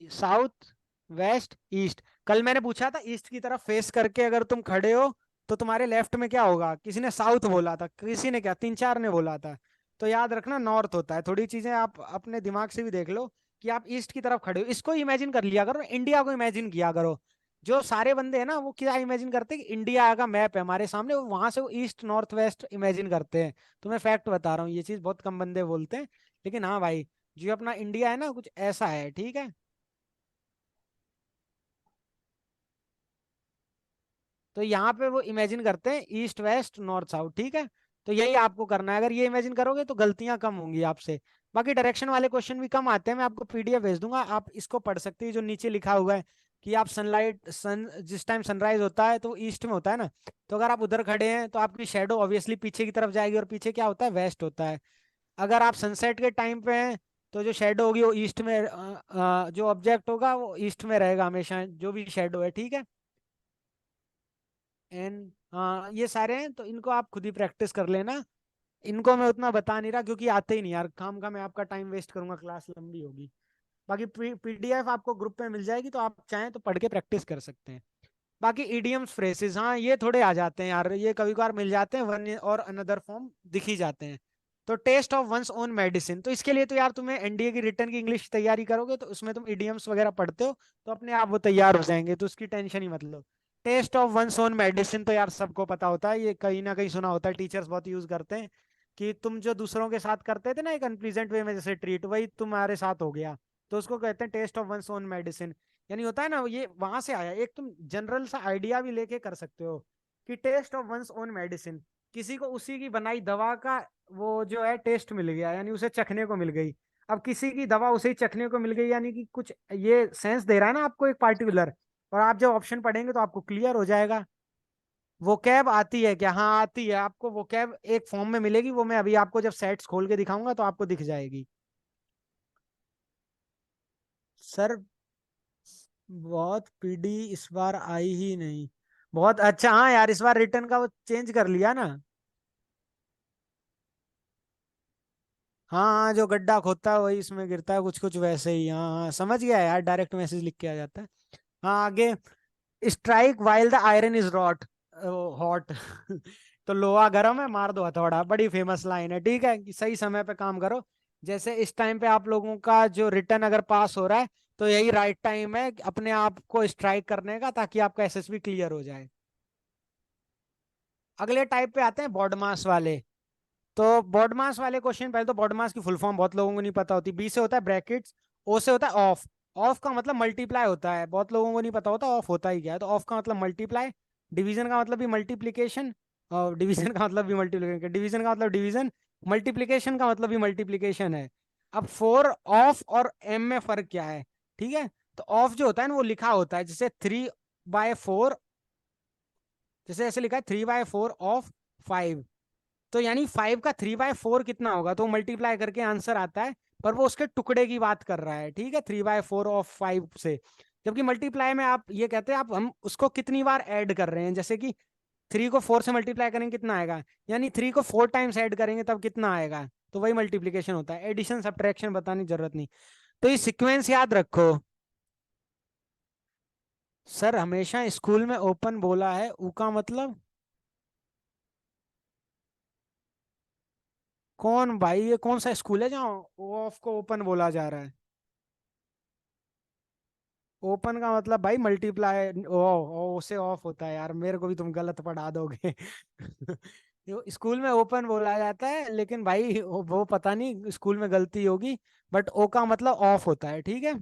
साउथ, वेस्ट, ईस्ट। कल मैंने पूछा था ईस्ट की तरफ फेस करके अगर तुम खड़े हो तो तुम्हारे लेफ्ट में क्या होगा? किसी ने साउथ बोला था, किसी ने क्या, 3 4 ने बोला था। तो याद रखना नॉर्थ होता है। थोड़ी चीजें आप अपने दिमाग से भी देख लो कि आप ईस्ट की तरफ खड़े हो, इसको इमेजिन कर लिया करो, इंडिया को इमेजिन किया करो। जो सारे बंदे हैं ना, वो क्या इमेजिन करते हैं कि इंडिया का मैप है हमारे सामने, वो वहां से वो ईस्ट नॉर्थ वेस्ट इमेजिन करते हैं। तो मैं फैक्ट बता रहा हूँ, ये चीज बहुत कम बंदे बोलते हैं। लेकिन हाँ भाई, जो अपना इंडिया है ना, कुछ ऐसा है, ठीक है। तो यहाँ पे वो इमेजिन करते हैं ईस्ट वेस्ट नॉर्थ साउथ, ठीक है। तो यही आपको करना है, अगर ये इमेजिन करोगे तो गलतियां कम होंगी आपसे। बाकी डायरेक्शन वाले क्वेश्चन भी कम आते हैं, मैं आपको पीडीएफ भेज दूंगा, आप इसको पढ़ सकते हैं। जो नीचे लिखा हुआ है कि आप सनलाइट सन जिस टाइम सनराइज होता है तो वो ईस्ट में होता है ना, तो अगर आप उधर खड़े हैं तो आपकी शेडो ऑब्वियसली पीछे की तरफ जाएगी, और पीछे क्या होता है, वेस्ट होता है। अगर आप सनसेट के टाइम पे हैं तो जो शेडो होगी वो ईस्ट में, जो ऑब्जेक्ट होगा वो ईस्ट में रहेगा हमेशा, जो भी शेडो है, ठीक है। एंड हाँ, ये सारे हैं, तो इनको आप खुद ही प्रैक्टिस कर लेना। इनको मैं उतना बता नहीं रहा क्योंकि आते ही नहीं यार, काम का मैं आपका टाइम वेस्ट करूंगा, क्लास लंबी होगी। बाकी पीडीएफ आपको ग्रुप में मिल जाएगी, तो आप चाहें तो पढ़ के प्रैक्टिस कर सकते हैं। बाकी इडियम्स फ्रेसेस, हाँ ये थोड़े आ जाते हैं यार, ये कभी कभार मिल जाते हैं, वन और अनदर फॉर्म दिख ही जाते हैं। तो taste of one's own medicine, तो इसके लिए तो यार तुम्हें एनडीए की रिटर्न की इंग्लिश तैयारी करोगे तो उसमें तुम इडियम्स वगैरह पढ़ते हो, तो अपने आप वो तैयार हो जाएंगे, तो उसकी टेंशन ही मत लो। Test of one's own medicine तो यार सबको पता होता है, ये कहीं ना कहीं सुना होता है, टीचर्स बहुत यूज करते हैं। कि तुम जो दूसरों के साथ करते थे ना एक अनप्लीजेंट वे में जैसे ट्रीट, वही तुम्हारे साथ हो गया, तो उसको कहते हैं taste of one's own medicine. यानी होता है ना, ये वहां से आया, एक तुम जनरल सा आइडिया भी लेके कर सकते हो कि taste of one's own medicine, किसी को उसी की बनाई दवा का वो जो है टेस्ट मिल गया, यानी उसे चखने को मिल गई। अब किसी की दवा उसे ही चखने को मिल गई, यानी कि कुछ ये सेंस दे रहा है ना आपको एक पार्टिकुलर। और आप जब ऑप्शन पढ़ेंगे तो आपको क्लियर हो जाएगा। वो कैब आती है क्या? हाँ आती है, आपको वो कैब एक फॉर्म में मिलेगी, वो मैं अभी आपको जब सेट्स खोल के दिखाऊंगा तो आपको दिख जाएगी। सर बहुत पीडी इस बार आई ही नहीं। बहुत अच्छा, हाँ यार इस बार रिटर्न का वो चेंज कर लिया ना। हाँ हाँ, जो गड्ढा खोदता है वही इसमें गिरता है, कुछ कुछ वैसे ही। हाँ हाँ समझ गया यार, डायरेक्ट मैसेज लिख के आ जाता है। हाँ आगे। Strike while the iron is rot hot. तो लोहा गर्म है, मार दो हथौड़ा। बड़ी फेमस लाइन है, ठीक है कि सही समय पे काम करो। जैसे इस टाइम पे आप लोगों का जो रिटर्न अगर पास हो रहा है, तो यही राइट टाइम है अपने आप को स्ट्राइक करने का, ताकि आपका एसएसबी क्लियर हो जाए। अगले टाइप पे आते हैं बॉडमास वाले। तो बॉडमास वाले क्वेश्चन, पहले तो बॉडमास की फुल फॉर्म बहुत लोगों को नहीं पता होती। बी से होता है ब्रैकेट्स, ओ से होता है ऑफ। ऑफ का मतलब मल्टीप्लाई होता है, बहुत लोगों को नहीं पता होता ऑफ होता ही क्या है। तो ऑफ का मतलब मल्टीप्लाई, डिवीजन का मतलब भी मल्टीप्लीकेशन, और डिवीजन का मतलब भी मल्टीप्लीकेशन, डिवीजन का मतलब डिवीजन, मल्टीप्लीकेशन का मतलब भी मल्टीप्लीकेशन है। अब फोर, ऑफ और एम में फर्क क्या है, ठीक है। तो ऑफ जो होता है ना वो लिखा होता है, जैसे 3/4, जैसे ऐसे लिखा है 3/4 ऑफ 5। तो यानी 5 का 3/4 कितना होगा, तो मल्टीप्लाई करके आंसर आता है। पर वो उसके टुकड़े की बात कर रहा है, ठीक है, 3/4 ऑफ 5 से। जबकि मल्टीप्लाई में आप ये कहते हैं आप हम उसको कितनी बार ऐड कर रहे हैं, जैसे कि 3 को 4 से मल्टीप्लाई करेंगे कितना आएगा, यानी 3 को 4 टाइम्स ऐड करेंगे तब कितना आएगा। तो वही मल्टीप्लीकेशन होता है, एडिशन सब्ट्रैक्शन बताने की जरूरत नहीं। तो ये सीक्वेंस याद रखो। सर हमेशा स्कूल में ओपन बोला है, ऊ का मतलब। कौन भाई, ये कौन सा स्कूल है जहाँ ओ ऑफ को ओपन बोला जा रहा है। ओपन का मतलब भाई मल्टीप्लाई, ओ ओ से ऑफ होता है यार, मेरे को भी तुम गलत पढ़ा दोगे। स्कूल में ओपन बोला जाता है, लेकिन भाई वो पता नहीं स्कूल में गलती होगी। बट ओ का मतलब ऑफ होता है, ठीक है।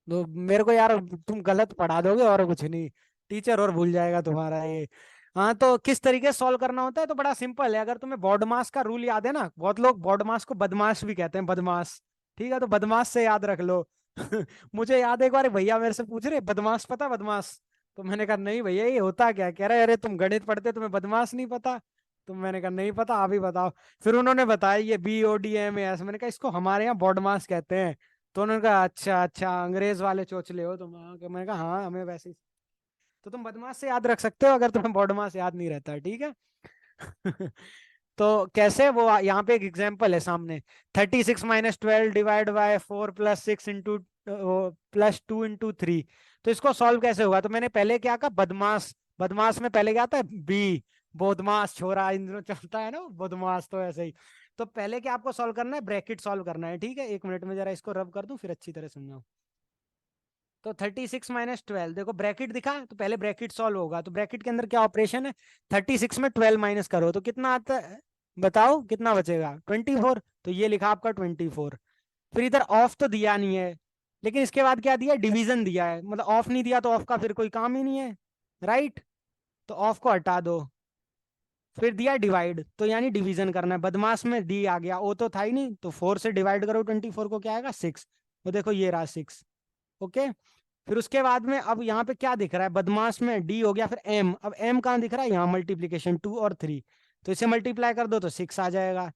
तो मेरे को यार तुम गलत पढ़ा दोगे और कुछ नहीं, टीचर और भूल जाएगा तुम्हारा ये। हाँ तो किस तरीके से सॉल्व करना होता है, तो बड़ा सिंपल है। अगर तुम्हें बॉडमास का रूल याद है ना, बहुत लोग बॉडमास को बदमाश भी कहते हैं, बदमाश। ठीक है, तो बदमाश से याद रख लो। मुझे याद है एक बार भैया मेरे से पूछ रहे बदमाश पता बदमाश। तो मैंने कहा नहीं भैया ये होता क्या, कह रहे अरे तुम गणित पढ़ते तुम्हें बदमाश नहीं पता। तो मैंने कहा नहीं पता, आप ही बताओ। फिर उन्होंने बताया ये BODMAS, मैंने कहा इसको हमारे यहाँ बॉडमास कहते हैं। तो उन्होंने कहा अच्छा अच्छा अंग्रेज वाले चोचले हो तुम। हाँ, मैंने कहा हाँ हमें वैसे ही। तो तुम बदमाश से याद रख सकते हो अगर तुम्हें बॉडमास याद नहीं रहता है, ठीक है। तो कैसे, वो यहाँ पे एक एग्जांपल है सामने। 36 - 12 डिवाइड बाय 4 + 6 +2 × 3। तो इसको सॉल्व कैसे होगा, तो मैंने पहले क्या कहा, बदमाश। बदमाश में पहले क्या आता है, बी। बदमाश छोरा इन दिनों चलता है ना बदमाश, तो ऐसे ही। तो पहले क्या आपको सॉल्व करना है, ब्रैकेट सॉल्व करना है, ठीक है। 1 मिनट में जरा इसको रब कर दूं फिर अच्छी तरह समझाऊं। तो 36 - 12, देखो ब्रैकेट दिखा तो पहले ब्रैकेट सॉल्व होगा। तो ब्रैकेट के अंदर क्या ऑपरेशन है, 36 में 12 माइनस करो तो कितना आता है, बताओ कितना बचेगा, 24। तो ये लिखा आपका 24। फिर इधर ऑफ तो दिया नहीं है, लेकिन इसके बाद क्या दिया, डिवीजन दिया है। मतलब ऑफ नहीं दिया तो ऑफ का फिर कोई काम ही नहीं है, राइट। तो ऑफ को हटा दो। फिर दिया डिवाइड, तो यानी डिवीजन करना है। बदमाश में डी आ गया, ओ तो था ही नहीं, तो 4 से डिवाइड करो 24 को, क्या आएगा 6। तो देखो ये रहा 6। ओके। फिर उसके बाद में अब यहाँ पे क्या दिख रहा है, बदमाश में डी हो गया, फिर एम। अब एम कहाँ दिख रहा है, यहाँ मल्टीप्लीकेशन 2 और 3। तो इसे मल्टीप्लाई कर दो तो 6 आ जाएगा।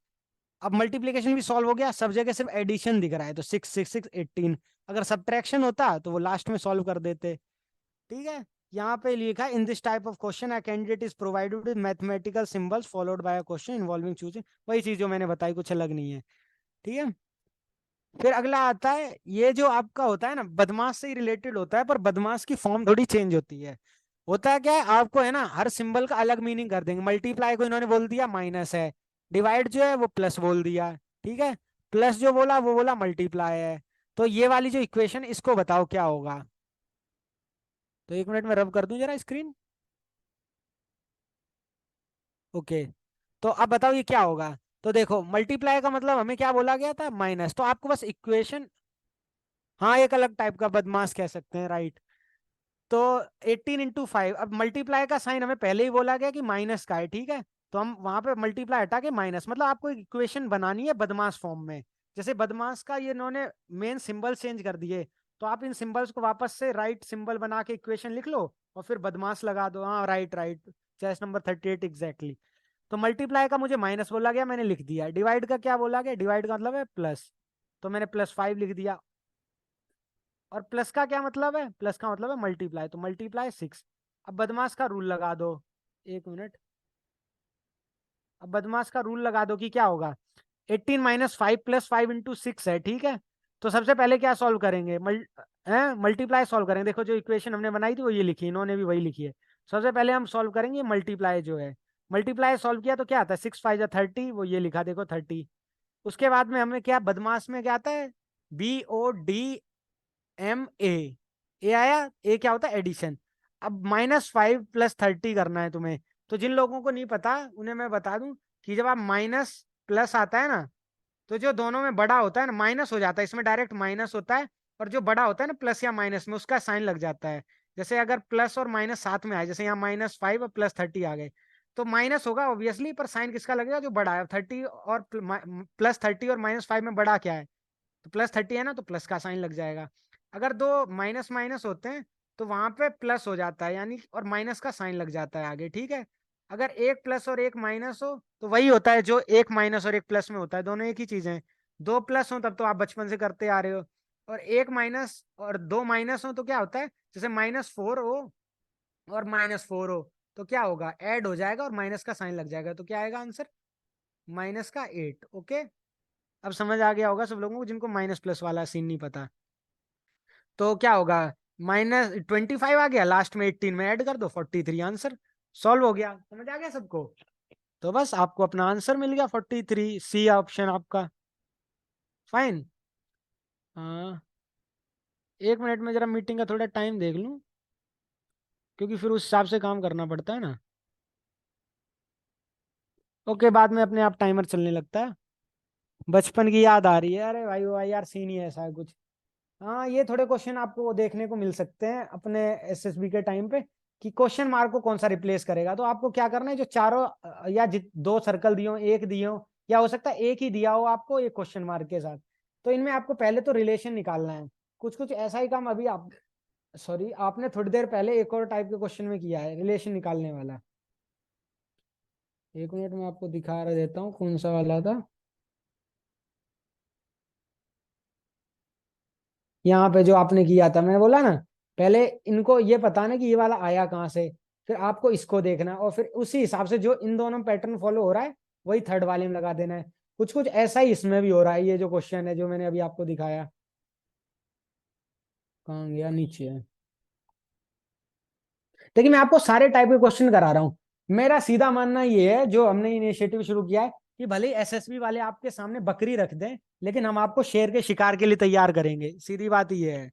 अब मल्टीप्लीकेशन भी सॉल्व हो गया, सब जगह सिर्फ एडिशन दिख रहा है, तो 6 6 6 18। अगर सब्ट्रैक्शन होता तो वो लास्ट में सॉल्व कर देते, ठीक है। यहाँ पे लिखा है in this type of question a candidate is provided with mathematical symbols followed by a question involving choosing. वही चीज जो मैंने बताई, कुछ अलग नहीं है, ठीक है। फिर अगला आता है, ये जो आपका होता है ना बदमाश से ही रिलेटेड होता है, पर बदमाश की फॉर्म थोड़ी चेंज होती है। होता है क्या है, आपको है ना हर सिंबल का अलग मीनिंग कर देंगे। मल्टीप्लाई को इन्होंने बोल दिया माइनस है, डिवाइड जो है वो प्लस बोल दिया, ठीक है। प्लस जो बोला वो बोला मल्टीप्लाई है। तो ये वाली जो इक्वेशन, इसको बताओ क्या होगा। तो 1 मिनट में रब कर दूं जरा स्क्रीन। ओके। तो अब बताओ ये क्या होगा। तो देखो मल्टीप्लाई का मतलब हमें क्या बोला गया था, माइनस। तो आपको बस इक्वेशन, हाँ एक अलग टाइप का बदमाश कह सकते हैं, राइट। तो 18 × 5, अब मल्टीप्लाई का साइन हमें पहले ही बोला गया कि माइनस का है, ठीक है। तो हम वहां पे मल्टीप्लाई हटा के माइनस, मतलब आपको एक इक्वेशन बनानी है बदमाश फॉर्म में। जैसे बदमाश का ये इन्होंने मेन सिंबल चेंज कर दिए, तो आप इन सिंबल्स को वापस से राइट सिंबल बना के इक्वेशन लिख लो, और फिर बदमाश लगा दो। हाँ right right, chest number 38 exactly. तो मल्टीप्लाई का मुझे माइनस बोला गया, मैंने लिख दिया। डिवाइड का क्या बोला गया, डिवाइड का मतलब है प्लस, तो मैंने +5 लिख दिया। और प्लस का क्या मतलब है, प्लस का मतलब है मल्टीप्लाई, तो मल्टीप्लाई 6। अब बदमाश का रूल लगा दो, 1 मिनट। अब बदमाश का रूल लगा दो कि क्या होगा, 18 - 5 + 5 × 6 है, ठीक है। तो सबसे पहले क्या सॉल्व करेंगे, मल्टीप्लाई सॉल्व करेंगे। देखो जो इक्वेशन हमने बनाई थी वो ये लिखी, इन्होंने भी वही लिखी है। सबसे पहले हम सॉल्व करेंगे मल्टीप्लाई जो है, मल्टीप्लाई सॉल्व किया तो क्या आता है, 6 × 5 = 30, वो ये लिखा देखो 30। उसके बाद में हमें क्या, बदमाश में क्या आता है, BODMA, ए आया, ए क्या होता है, एडिशन। अब -5 + 30 करना है तुम्हें। तो जिन लोगों को नहीं पता उन्हें मैं बता दूं कि जब आप माइनस प्लस आता है ना, तो जो दोनों में बड़ा होता है ना माइनस हो जाता है, इसमें डायरेक्ट माइनस होता है। और जो बड़ा होता है ना प्लस या माइनस में, उसका साइन लग जाता है। जैसे अगर प्लस और माइनस साथ में आए, जैसे यहाँ -5 और +30 आ गए, तो माइनस होगा ऑब्वियसली, पर साइन किसका लगेगा, जो बड़ा है। 30 और +30 और -5 में बड़ा क्या है, तो +30 है ना, तो प्लस का साइन लग जाएगा। अगर दो माइनस माइनस होते हैं तो वहां पे प्लस हो जाता है, यानी और माइनस का साइन लग जाता है आगे, ठीक है। अगर एक प्लस और एक माइनस हो तो वही होता है जो एक माइनस और एक प्लस में होता है, दोनों एक ही चीज है। दो प्लस हो तब तो आप बचपन से करते आ रहे हो, और एक माइनस और दो माइनस हो तो क्या होता है, जैसे -4 हो और -4 हो तो क्या होगा, ऐड हो जाएगा और माइनस का साइन लग जाएगा, तो क्या आएगा आंसर, -8। ओके, अब समझ आ गया होगा सब लोगों को जिनको माइनस प्लस वाला सीन नहीं पता। तो क्या होगा, -25 आ गया, लास्ट में 18 में ऐड कर दो, 43 आंसर सॉल्व हो गया। समझ आ गया सबको। तो बस आपको अपना आंसर मिल गया 43, सी ऑप्शन आपका। फाइन। हाँ, 1 मिनट में जरा मीटिंग का थोड़ा टाइम देख लूं, क्योंकि फिर उस हिसाब से काम करना पड़ता है ना। ओके, बाद में अपने आप टाइमर चलने लगता है। बचपन की याद आ रही है, अरे भाई वो यार सीन ही ऐसा है कुछ। हाँ, ये थोड़े क्वेश्चन आपको देखने को मिल सकते हैं अपने एसएसबी के टाइम पे, कि क्वेश्चन मार्क को कौन सा रिप्लेस करेगा। तो आपको क्या करना है, जो चारों या दो सर्कल दिए हो, एक दिए हो, या हो सकता है एक ही दिया हो आपको एक क्वेश्चन मार्क के साथ, तो इनमें आपको पहले तो रिलेशन निकालना है। कुछ कुछ ऐसा ही काम अभी आप, सॉरी, आपने थोड़ी देर पहले एक और टाइप के क्वेश्चन में किया है, रिलेशन निकालने वाला। 1 मिनट में आपको दिखा रहा देता हूँ कौन सा वाला था। यहाँ पे जो आपने किया था, मैंने बोला ना, पहले इनको ये पता ना कि ये वाला आया कहाँ से, फिर आपको इसको देखना है, और फिर उसी हिसाब से जो इन दोनों पैटर्न फॉलो हो रहा है वही थर्ड वाले में लगा देना है। कुछ कुछ ऐसा ही इसमें भी हो रहा है, ये जो क्वेश्चन है जो मैंने अभी आपको दिखाया। कहाँ गया, नीचे है। देखिए मैं आपको सारे टाइप के क्वेश्चन करा रहा हूँ। मेरा सीधा मानना ये है, जो हमने इनिशिएटिव शुरू किया है, कि भले एसएसबी वाले आपके सामने बकरी रख दें, लेकिन हम आपको शेर के शिकार के लिए तैयार करेंगे, सीधी बात ये है,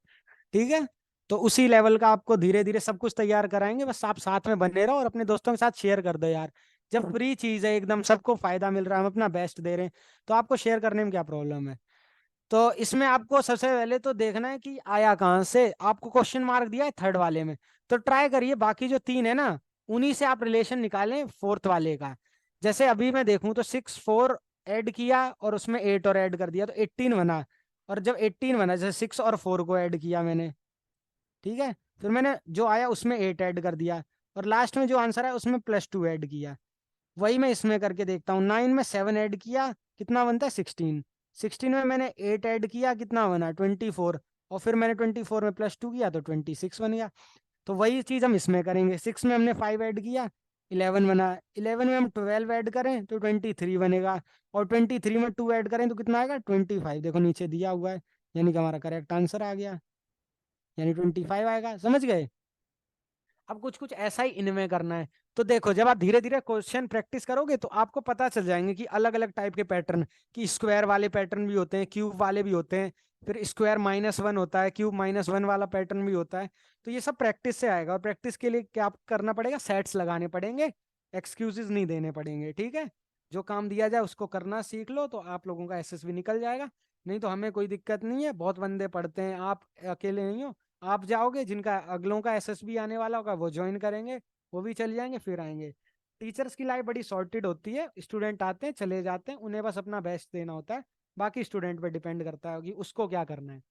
ठीक है। तो उसी लेवल का आपको धीरे धीरे सब कुछ तैयार कराएंगे, बस आप साथ में बने रहो और अपने दोस्तों के साथ शेयर कर दो यार। जब फ्री चीज है, एकदम सबको फायदा मिल रहा है, हम अपना बेस्ट दे रहे हैं, तो आपको शेयर करने में क्या प्रॉब्लम है। तो इसमें आपको सबसे पहले तो देखना है कि आया कहाँ से। आपको क्वेश्चन मार्क दिया है थर्ड वाले में, तो ट्राई करिए बाकी जो तीन है ना, उन्हीं से आप रिलेशन निकालें फोर्थ वाले का। जैसे अभी मैं देखूं तो 6 4 ऐड किया और उसमें 8 और ऐड कर दिया तो 18 बना। और जब 18 बना, जैसे 6 और 4 को ऐड किया मैंने, ठीक है, फिर मैंने जो आया उसमें 8 ऐड कर दिया, और लास्ट में जो आंसर है उसमें +2 ऐड किया। वही मैं इसमें करके देखता हूँ, 9 में 7 ऐड किया, कितना बनता है, 16। 16 में मैंने 8 ऐड किया, कितना बना, 24। और फिर मैंने 24 में +2 किया तो 26 बन गया। तो वही चीज हम इसमें करेंगे, 6 में हमने 5 ऐड किया, 11 बना। 11 में हम 12 ऐड करें तो 23 बनेगा, और 23 में 2 ऐड करें तो कितना आएगा, 25। देखो नीचे दिया हुआ है, यानी कि हमारा करेक्ट आंसर आ गया, यानी 25 आएगा। समझ गए। अब कुछ कुछ ऐसा ही इनमें करना है। तो देखो जब आप धीरे धीरे क्वेश्चन प्रैक्टिस करोगे तो आपको पता चल जाएंगे कि अलग अलग टाइप के पैटर्न, कि स्क्वायर वाले पैटर्न भी होते हैं, क्यूब वाले भी होते हैं, फिर स्क्वायर -1 होता है, क्यूब -1 वाला पैटर्न भी होता है। तो ये सब प्रैक्टिस से आएगा, और प्रैक्टिस के लिए क्या करना पड़ेगा, सेट्स लगाने पड़ेंगे, एक्सक्यूजेस नहीं देने पड़ेंगे, ठीक है। जो काम दिया जाए उसको करना सीख लो तो आप लोगों का एसएसबी निकल जाएगा। नहीं तो हमें कोई दिक्कत नहीं है, बहुत बंदे पढ़ते हैं, आप अकेले नहीं हो। आप जाओगे, जिनका अगलों का एसएसबी आने वाला होगा वो ज्वाइन करेंगे, वो भी चल जाएंगे, फिर आएंगे। टीचर्स की लाइफ बड़ी सॉर्टेड होती है, स्टूडेंट आते हैं चले जाते हैं, उन्हें बस अपना बेस्ट देना होता है। बाकी स्टूडेंट पे डिपेंड करता है कि उसको क्या करना है।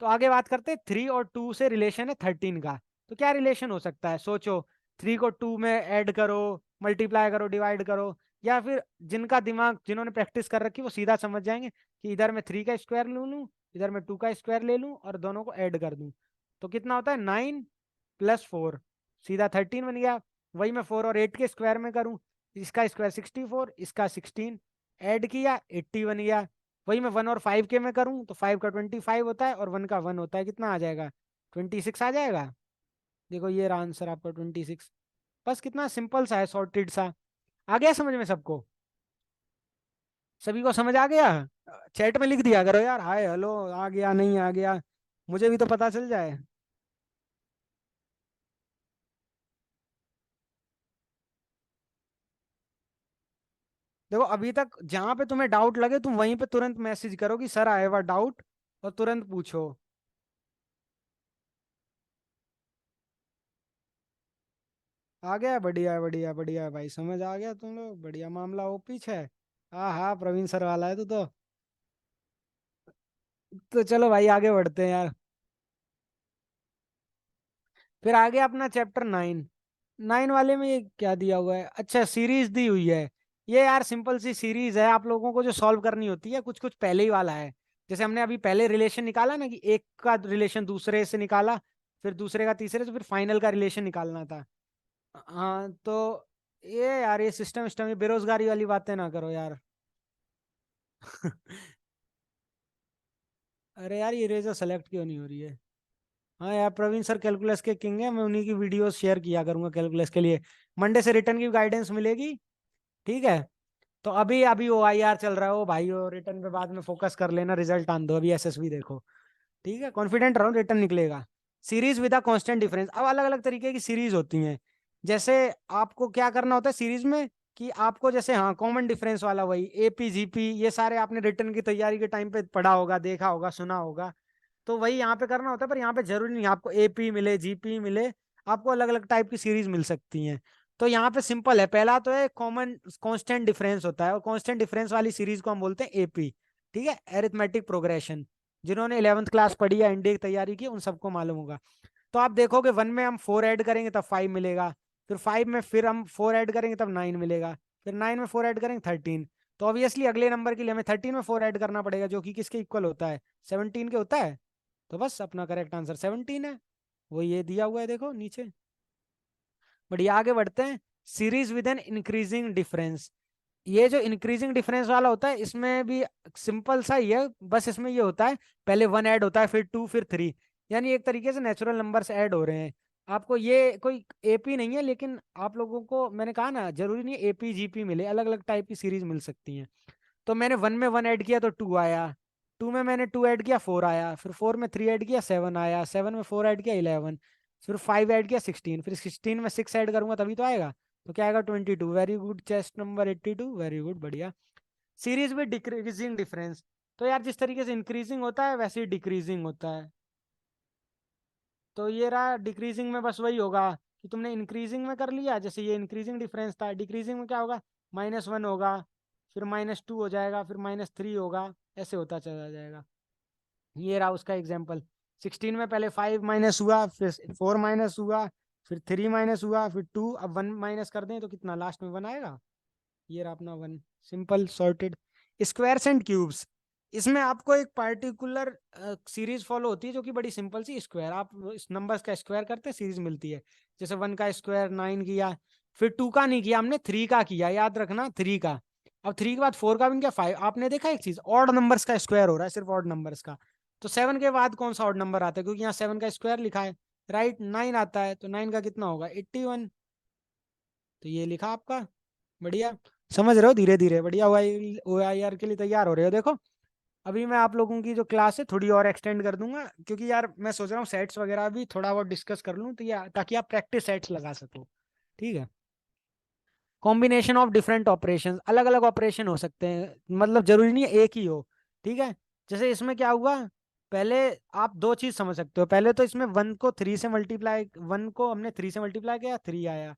तो आगे बात करते हैं, 3 और 2 से रिलेशन है 13 का। तो क्या रिलेशन हो सकता है, सोचो। 3 को 2 में ऐड करो, मल्टीप्लाई करो, डिवाइड करो, या फिर जिनका दिमाग, जिन्होंने प्रैक्टिस कर रखी वो सीधा समझ जाएंगे कि इधर मैं 3 का स्क्वायर लू लूँ इधर मैं 2 का स्क्वायर ले लूँ और दोनों को ऐड कर दूँ, तो कितना होता है 9 + 4, सीधा 13 बन गया। वही मैं 4 और 8 के स्क्वायर में करूँ, इसका स्क्वायर 64, इसका 16, ऐड किया 80 बन गया। वही मैं 1 और 5 के में करूँ तो 5 का 25 होता है और 1 का 1 होता है, कितना आ जाएगा 26 आ जाएगा। देखो ये रहा आंसर आपका 26। बस कितना सिंपल सा है, सॉर्टेड सा। आ गया समझ में सबको? सभी को समझ आ गया? चैट में लिख दिया करो यार, हाय हेलो, आ गया नहीं आ गया, मुझे भी तो पता चल जाए। देखो अभी तक जहां पे तुम्हें डाउट लगे तुम वहीं पे तुरंत मैसेज करो कि सर आया हुआ डाउट, और तुरंत पूछो। आ गया, बढ़िया है बढ़िया बढ़िया है भाई, समझ आ गया तुम लोग, बढ़िया मामला हो पीछे है। हाँ हाँ, प्रवीण सर वाला है तू तो चलो भाई आगे बढ़ते हैं यार। फिर आगे अपना चैप्टर 9। 9 वाले में ये क्या दिया हुआ है? अच्छा, सीरीज दी हुई है। ये यार सिंपल सी सीरीज है, आप लोगों को जो सॉल्व करनी होती है कुछ कुछ पहले ही वाला है। जैसे हमने अभी पहले रिलेशन निकाला ना, कि एक का रिलेशन दूसरे से निकाला, फिर दूसरे का तीसरे से, फिर फाइनल का रिलेशन निकालना था। हाँ तो ये यार ये सिस्टम सिस्टम ये बेरोजगारी वाली बातें ना करो यार। अरे यार ये रेजर सेलेक्ट क्यों नहीं हो रही है? हाँ यार, प्रवीण सर कैलकुलस के किंग है, मैं उन्हीं की वीडियोस शेयर किया करूंगा कैलकुलस के लिए। मंडे से रिटर्न की गाइडेंस मिलेगी, ठीक है? तो अभी अभी OIR चल रहा है, ओ भाई ओ रिटर्न पे बाद में फोकस कर लेना, रिजल्ट आन दो, अभी SSB देखो। ठीक है, कॉन्फिडेंट रहो, रिटर्न निकलेगा। Series with a constant difference, अब अलग अलग तरीके की सीरीज होती हैं। जैसे आपको क्या करना होता है सीरीज में, कि आपको जैसे हाँ कॉमन डिफरेंस वाला वही AP GP, ये सारे आपने रिटर्न की तैयारी के टाइम पे पढ़ा होगा, देखा होगा, सुना होगा। तो वही यहाँ पे करना होता है, पर यहाँ पे जरूरी नहीं आपको AP मिले GP मिले, आपको अलग अलग टाइप की सीरीज मिल सकती हैं। तो यहाँ पे सिंपल है, पहला तो है कॉमन कांस्टेंट डिफरेंस होता है, और कांस्टेंट डिफरेंस वाली सीरीज को हम बोलते हैं AP। ठीक है, एरिथमेटिक प्रोग्रेशन। जिन्होंने 11th क्लास पढ़ी या एनडीए की तैयारी की उन सबको मालूम होगा। तो आप देखोगे 1 में हम 4 ऐड करेंगे तब 5 मिलेगा, फिर 5 में फिर हम 4 ऐड करेंगे तब 9 मिलेगा, फिर 9 में 4 ऐड करेंगे 13। तो ऑब्वियसली अगले नंबर के लिए हमें 13 में 4 ऐड करना पड़ेगा, जो कि किसके इक्वल होता है, 17 के होता है। तो बस अपना करेक्ट आंसर 17 है, वो ये दिया हुआ है देखो नीचे। बढ़िया, आगे बढ़ते हैं। Series with an increasing difference. ये जो इंक्रीजिंग डिफरेंस वाला होता है इसमें भी सिंपल सा ही है, बस इसमें ये होता है पहले 1 ऐड होता है, फिर 2, फिर 3, यानी एक तरीके से नेचुरल नंबर्स ऐड हो रहे हैं। आपको ये कोई AP नहीं है, लेकिन आप लोगों को मैंने कहा ना जरूरी नहीं AP GP मिले, अलग अलग टाइप की सीरीज मिल सकती हैं। तो मैंने 1 में 1 ऐड किया तो 2 आया, 2 में मैंने 2 ऐड किया 4 आया, फिर 4 में 3 ऐड किया 7 आया, 7 में 4 ऐड किया 11, फिर 5 ऐड किया 16, फिर 16 में 6 ऐड करूंगा तभी तो आएगा। तो क्या आएगा 22। Very good, chest number 82, very good, बढ़िया। सीरीज विद डिक्रीजिंग डिफरेंस, तो यार जिस तरीके से इंक्रीजिंग होता है वैसे ही डिक्रीजिंग होता है। तो ये रहा डिक्रीजिंग में, बस वही होगा कि तुमने इंक्रीजिंग में कर लिया, जैसे ये इंक्रीजिंग डिफरेंस था, डिक्रीजिंग में क्या होगा, -1 होगा, फिर -2 हो जाएगा, फिर -3 होगा, ऐसे होता चला जाएगा। ये रहा उसका एग्जाम्पल। 16 में पहले 5 माइनस हुआ, फिर 4 माइनस हुआ, फिर 3 माइनस हुआ, फिर 2, अब 1 माइनस कर दें तो कितना लास्ट में 1 आएगा। ये रहा अपना 1, simple sorted. Squares and cubes, इसमें आपको एक पार्टिकुलर सीरीज फॉलो होती है जो कि बड़ी सिंपल सी, स्क्वायर आप इस नंबर्स का स्क्वायर करते हैं सीरीज मिलती है। जैसे 1 का स्क्वायर 9 किया, फिर 2 का नहीं किया हमने, 3 का किया, याद रखना 3 का। अब 3 के बाद 4 का भी किया 5। आपने देखा एक चीज, ऑड नंबर्स का स्क्वायर हो रहा है, सिर्फ ऑड नंबर्स का। तो 7 के बाद कौन सा ऑड नंबर आता है, क्योंकि यहाँ 7 का स्क्वायर लिखा है, राइट। 9 आता है, तो 9 का कितना होगा 81। तो ये लिखा आपका, बढ़िया। समझ रहे हो धीरे धीरे, बढ़िया। OIR के लिए तैयार हो रहे हो देखो। अभी मैं आप लोगों की जो क्लास है थोड़ी और एक्सटेंड कर दूंगा, क्योंकि यार मैं सोच रहा हूँ सेट्स वगैरह भी थोड़ा बहुत डिस्कस कर लूँ, तो ये ताकि आप प्रैक्टिस सेट्स लगा सको। ठीक है, कॉम्बिनेशन ऑफ डिफरेंट ऑपरेशन, अलग अलग ऑपरेशन हो सकते हैं, मतलब जरूरी नहीं है एक ही हो। ठीक है, जैसे इसमें क्या हुआ, पहले आप दो चीज समझ सकते हो। पहले तो इसमें 1 को 3 से मल्टीप्लाई, 1 को हमने 3 से मल्टीप्लाई किया 3 आया,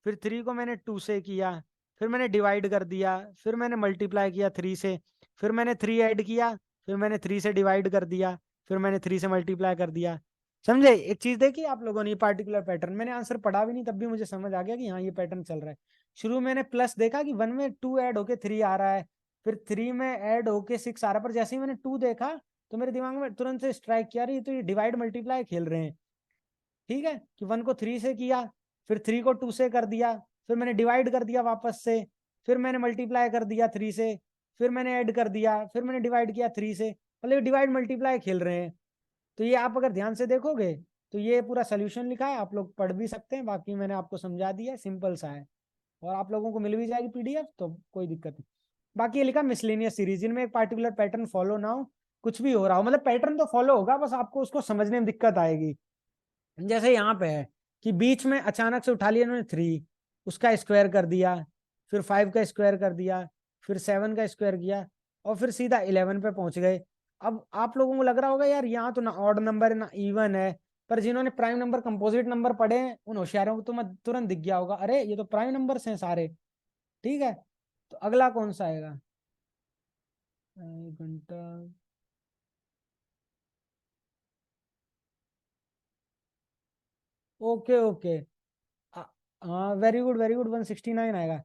फिर 3 को मैंने 2 से किया, फिर मैंने डिवाइड कर दिया, फिर मैंने मल्टीप्लाई किया 3 से, फिर मैंने 3 ऐड किया, फिर मैंने 3 से डिवाइड कर दिया, फिर मैंने 3 से मल्टीप्लाई कर दिया। समझे? एक चीज देखी आप लोगों ने, ये पार्टिकुलर पैटर्न, मैंने आंसर पढ़ा भी नहीं तब भी मुझे समझ आ गया कि हाँ ये पैटर्न चल रहा है। शुरू में मैंने प्लस देखा कि 1 में 2 ऐड होके 3 आ रहा है, फिर 3 में ऐड होके 6 आ रहा है, पर जैसे ही मैंने 2 देखा तो मेरे दिमाग में तुरंत से स्ट्राइक किया, ये तो ये डिवाइड मल्टीप्लाई खेल रहे हैं। ठीक है, कि 1 को 3 से किया, फिर 3 को 2 से कर दिया, फिर मैंने डिवाइड कर दिया वापस से, फिर मैंने मल्टीप्लाई कर दिया 3 से, फिर मैंने ऐड कर दिया, फिर मैंने डिवाइड किया 3 से, मतलब डिवाइड मल्टीप्लाई खेल रहे हैं। तो ये आप अगर ध्यान से देखोगे तो ये पूरा सोल्यूशन लिखा है, आप लोग पढ़ भी सकते हैं, बाकी मैंने आपको समझा दिया, सिंपल सा है, और आप लोगों को मिल भी जाएगी पीडीएफ, तो कोई दिक्कत नहीं। बाकी ये लिखा मिसलेनियस सीरीज, इनमें एक पार्टिकुलर पैटर्न फॉलो ना हो, कुछ भी हो रहा हो, मतलब पैटर्न तो फॉलो होगा, बस आपको उसको समझने में दिक्कत आएगी। जैसे यहाँ पे है कि बीच में अचानक से उठा लिया इन्होंने 3, उसका स्क्वायर कर दिया, फिर 5 का स्क्वायर कर दिया, फिर 7 का स्क्वायर किया, और फिर सीधा 11 पे पहुंच गए। अब आप लोगों को लग रहा होगा यार यहाँ तो ना ऑड नंबर है ना इवन है, पर जिन्होंने प्राइम नंबर कंपोजिट नंबर पढ़े हैं उन होशियारों को तो मैं तुरंत दिख गया होगा, अरे ये तो प्राइम नंबर्स हैं सारे। ठीक है, तो अगला कौन सा आएगा? 1 घंटा। ओके ओके, हाँ वेरी गुड वेरी गुड, 169 आएगा।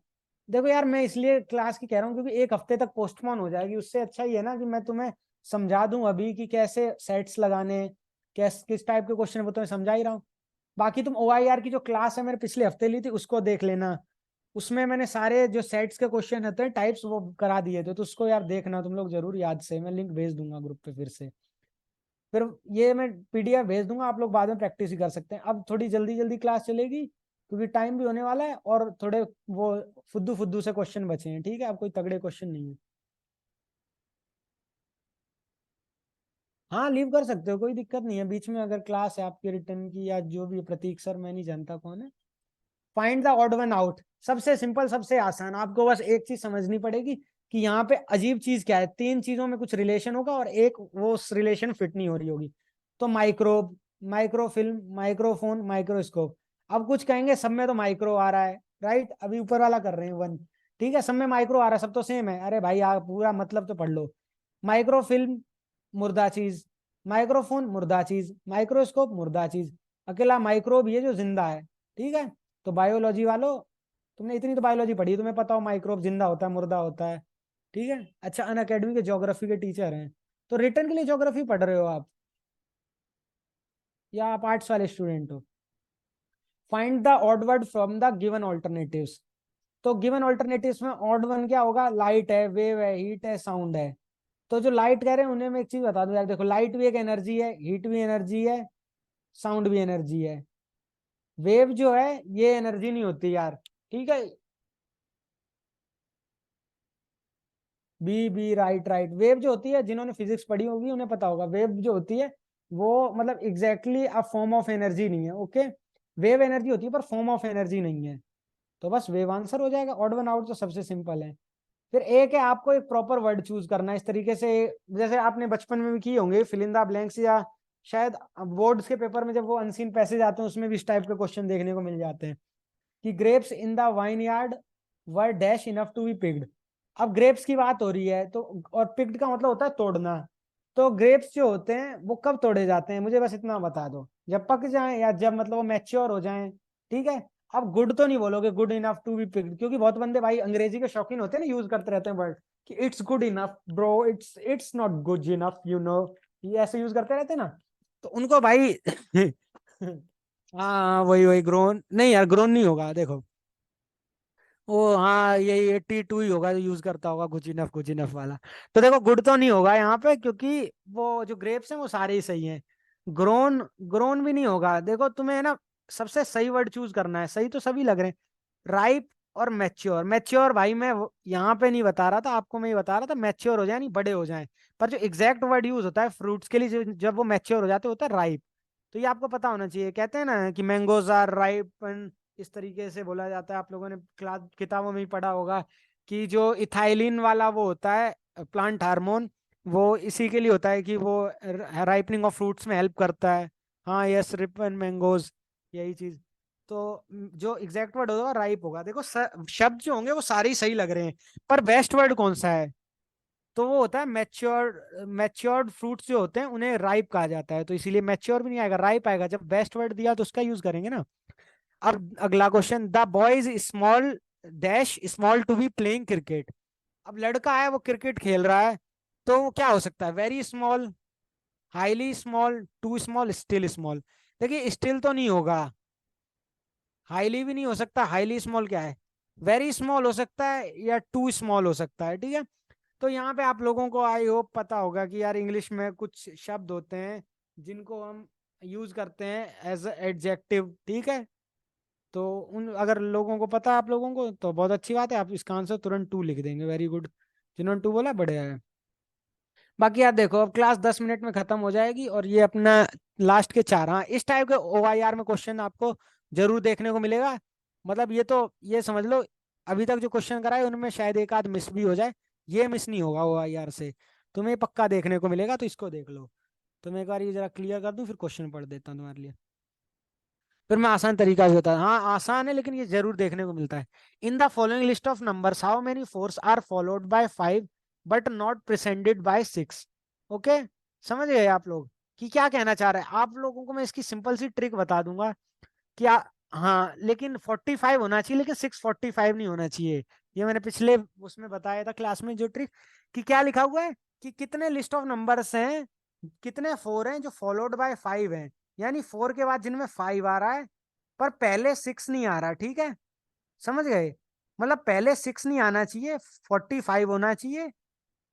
देखो यार मैं इसलिए क्लास की कह रहा हूँ क्योंकि एक हफ्ते तक पोस्टपोन हो जाएगी, उससे अच्छा ही है ना कि मैं तुम्हें समझा दूं अभी कि कैसे सेट्स लगाने, कैस किस टाइप के क्वेश्चन वो तुम्हें समझा ही रहा हूँ। बाकी तुम OIR की जो क्लास है मैंने पिछले हफ्ते ली थी उसको देख लेना, उसमें मैंने सारे जो सेट्स के क्वेश्चन होते हैं टाइप्स वो करा दिए थे, तो उसको यार देखना तुम लोग जरूर याद से, मैं लिंक भेज दूंगा ग्रुप पे फिर से। फिर ये मैं पीडीएफ भेज दूंगा, आप लोग बाद में प्रैक्टिस ही कर सकते हैं। अब थोड़ी जल्दी जल्दी क्लास चलेगी क्योंकि टाइम भी होने वाला है, और थोड़े वो फुद्दू फुद्दू से क्वेश्चन बचे हैं, ठीक है, अब कोई तगड़े क्वेश्चन नहीं है। हाँ लीव कर सकते हो, कोई दिक्कत नहीं है, बीच में अगर क्लास है आपकी रिटर्न की या जो भी, प्रतीक सर मैं नहीं जानता कौन है। Find the odd one out, सबसे सिंपल सबसे आसान, आपको बस एक चीज समझनी पड़ेगी कि यहाँ पे अजीब चीज क्या है, 3 चीजों में कुछ रिलेशन होगा और एक वो रिलेशन फिट नहीं हो रही होगी। तो माइक्रोब, माइक्रोफिल्म, माइक्रोफोन, माइक्रोस्कोप। अब कुछ कहेंगे सब में तो माइक्रो आ रहा है, राइट, अभी ऊपर वाला कर रहे हैं 1, ठीक है, सब में माइक्रो आ रहा है, सब तो सेम है, अरे भाई आप पूरा मतलब तो पढ़ लो। माइक्रोफिल्म मुर्दा चीज, माइक्रोफोन मुर्दा चीज, माइक्रोस्कोप मुर्दा चीज, अकेला माइक्रोब ये जो जिंदा है। ठीक है, तो बायोलॉजी वालों, तुमने इतनी तो बायोलॉजी पढ़ी है, तुम्हें पता हो माइक्रोब जिंदा होता है मुर्दा होता है। ठीक है, अच्छा अन अकेडमी के ज्योग्राफी के टीचर हैं, तो रिटर्न के लिए ज्योग्राफी पढ़ रहे हो आप या आप आर्ट्स वाले स्टूडेंट हो? Find the odd word from the given alternatives. तो गिवन ऑल्टरनेटिव्स में ऑड वन क्या होगा? लाइट है, वेव है, हीट है, साउंड है। तो जो लाइट कह रहे हैं उन्हें मैं एक चीज बता दूं यार, देखो लाइट भी एक एनर्जी है, हीट भी एनर्जी है, साउंड भी एनर्जी है। वेव जो है ये एनर्जी नहीं होती यार। ठीक है, बी राइट राइट, वेव जो होती है जिन्होंने फिजिक्स पढ़ी होगी उन्हें पता होगा, वेव जो होती है वो मतलब exactly a form of energy नहीं है। ओके, वेव एनर्जी होती है पर फॉर्म ऑफ एनर्जी नहीं है, तो बस वेव आंसर हो जाएगा। ऑड वन आउट तो सबसे सिंपल है। फिर एक है, आपको एक प्रॉपर वर्ड चूज करना है इस तरीके से, जैसे आपने बचपन में भी किए होंगे फिल इन द ब्लैंक्स, या शायद बोर्ड्स के पेपर में जब वो अनसीन पैसेज आते हैं उसमें भी इस टाइप के क्वेश्चन देखने को मिल जाते हैं कि grapes in the vineyard were dash enough to be picked. अब ग्रेप्स की बात हो रही है तो, और पिक्ड का मतलब होता है तोड़ना। तो ग्रेप्स जो होते हैं वो कब तोड़े जाते हैं, मुझे बस इतना बता दो, जब पक जाएं या जब मतलब वो मैच्योर हो जाएं। ठीक है, अब गुड तो नहीं बोलोगे, good enough to be picked, क्योंकि बहुत बंदे भाई अंग्रेजी के शौकीन होते हैं ना, यूज करते रहते हैं वर्ड कि it's good enough bro, it's not good enough, ये ऐसे यूज करते रहते हैं ना, तो उनको भाई हाँ वही वही ग्रोन नहीं यार, ग्रोन नहीं होगा देखो, वो हाँ यही 82 ही होगा जो यूज करता होगा कुछ इनफ वाला। तो देखो गुड तो नहीं होगा यहाँ पे, क्योंकि वो जो ग्रेप्स हैं वो सारे ही सही हैं। ग्रोन, ग्रोन भी नहीं होगा, देखो तुम्हें ना सबसे सही वर्ड चूज करना है, सही तो सभी लग रहे हैं, राइप और मैच्योर। मैच्योर भाई मैं यहाँ पे नहीं बता रहा था आपको, मैं ये बता रहा था मैच्योर हो जाए नहीं बड़े हो जाए, पर जो एग्जैक्ट वर्ड यूज होता है फ्रूट्स के लिए जब वो मैच्योर हो जाते हैं होता है राइप। तो ये आपको पता होना चाहिए, कहते हैं ना कि मैंगोज आर राइप, इस तरीके से बोला जाता है, आप लोगों ने क्लास किताबों में ही पढ़ा होगा कि जो इथाइलिन वाला वो होता है प्लांट हार्मोन, वो इसी के लिए होता है कि वो राइपनिंग ऑफ फ्रूट्स में हेल्प करता है। हाँ यस, रिपन मैंगोज, यही चीज। तो जो एग्जैक्ट वर्ड होगा राइप होगा। देखो शब्द जो होंगे वो सारे ही सही लग रहे हैं, पर बेस्ट वर्ड कौन सा है? तो वो होता है मैच्योर्ड, मैच्योर्ड फ्रूट्स जो होते हैं उन्हें राइप कहा जाता है, तो इसीलिए मैच्योर भी नहीं आएगा, राइप आएगा। जब बेस्ट वर्ड दिया तो उसका यूज करेंगे ना। अब अगला question, the boy is small dash small to be playing cricket. अब लड़का है वो क्रिकेट खेल रहा है, तो वो क्या हो सकता है? Very small, highly small, too small, still small. देखिए स्टिल तो नहीं होगा, हाईली भी नहीं हो सकता, हाईली स्मॉल क्या है, वेरी स्मॉल हो सकता है या टू स्मॉल हो सकता है, ठीक है। तो यहाँ पे आप लोगों को आई होप पता होगा कि यार इंग्लिश में कुछ शब्द होते हैं जिनको हम यूज करते हैं एज एडजेक्टिव, ठीक है। तो उन अगर लोगों को पता है आप लोगों को तो बहुत अच्छी बात है, आप इसका आंसर तुरंत टू लिख देंगे, वेरी गुड। जिन्होंने टू बोला बढ़िया है। बाकी यार देखो अब क्लास 10 मिनट में खत्म हो जाएगी और ये अपना लास्ट के चार, हाँ इस टाइप के OIR में क्वेश्चन आपको जरूर देखने को मिलेगा। मतलब ये तो ये समझ लो अभी तक जो क्वेश्चन कराए उनमें शायद एक आध मिस भी हो जाए, ये मिस नहीं होगा OIR से, तुम्हें पक्का देखने को मिलेगा, तो इसको देख लो। तो मैं एक बार ये जरा क्लियर कर दूं फिर क्वेश्चन पढ़ देता हूँ तुम्हारे लिए। फिर मैं आसान तरीका भी बता, हाँ आसान है लेकिन ये जरूर देखने को मिलता है। In the following list of numbers how many fours are followed by 5 but not presented by 6। Okay, समझ गए आप लोग कि क्या कहना चाह रहा है। आप लोगों को मैं इसकी सिंपल सी ट्रिक बता दूंगा कि हाँ लेकिन 45 होना चाहिए लेकिन 645 नहीं होना चाहिए। ये मैंने पिछले उसमें बताया था क्लास में जो ट्रिक, कि क्या लिखा हुआ है कि कितने लिस्ट ऑफ नंबर्स हैं, कितने फोर हैं जो फॉलोड बाय 5 हैं, यानी 4 के बाद जिनमें 5 आ रहा है पर पहले 6 नहीं आ रहा, ठीक है। समझ गए, मतलब पहले 6 नहीं आना चाहिए, 45 होना चाहिए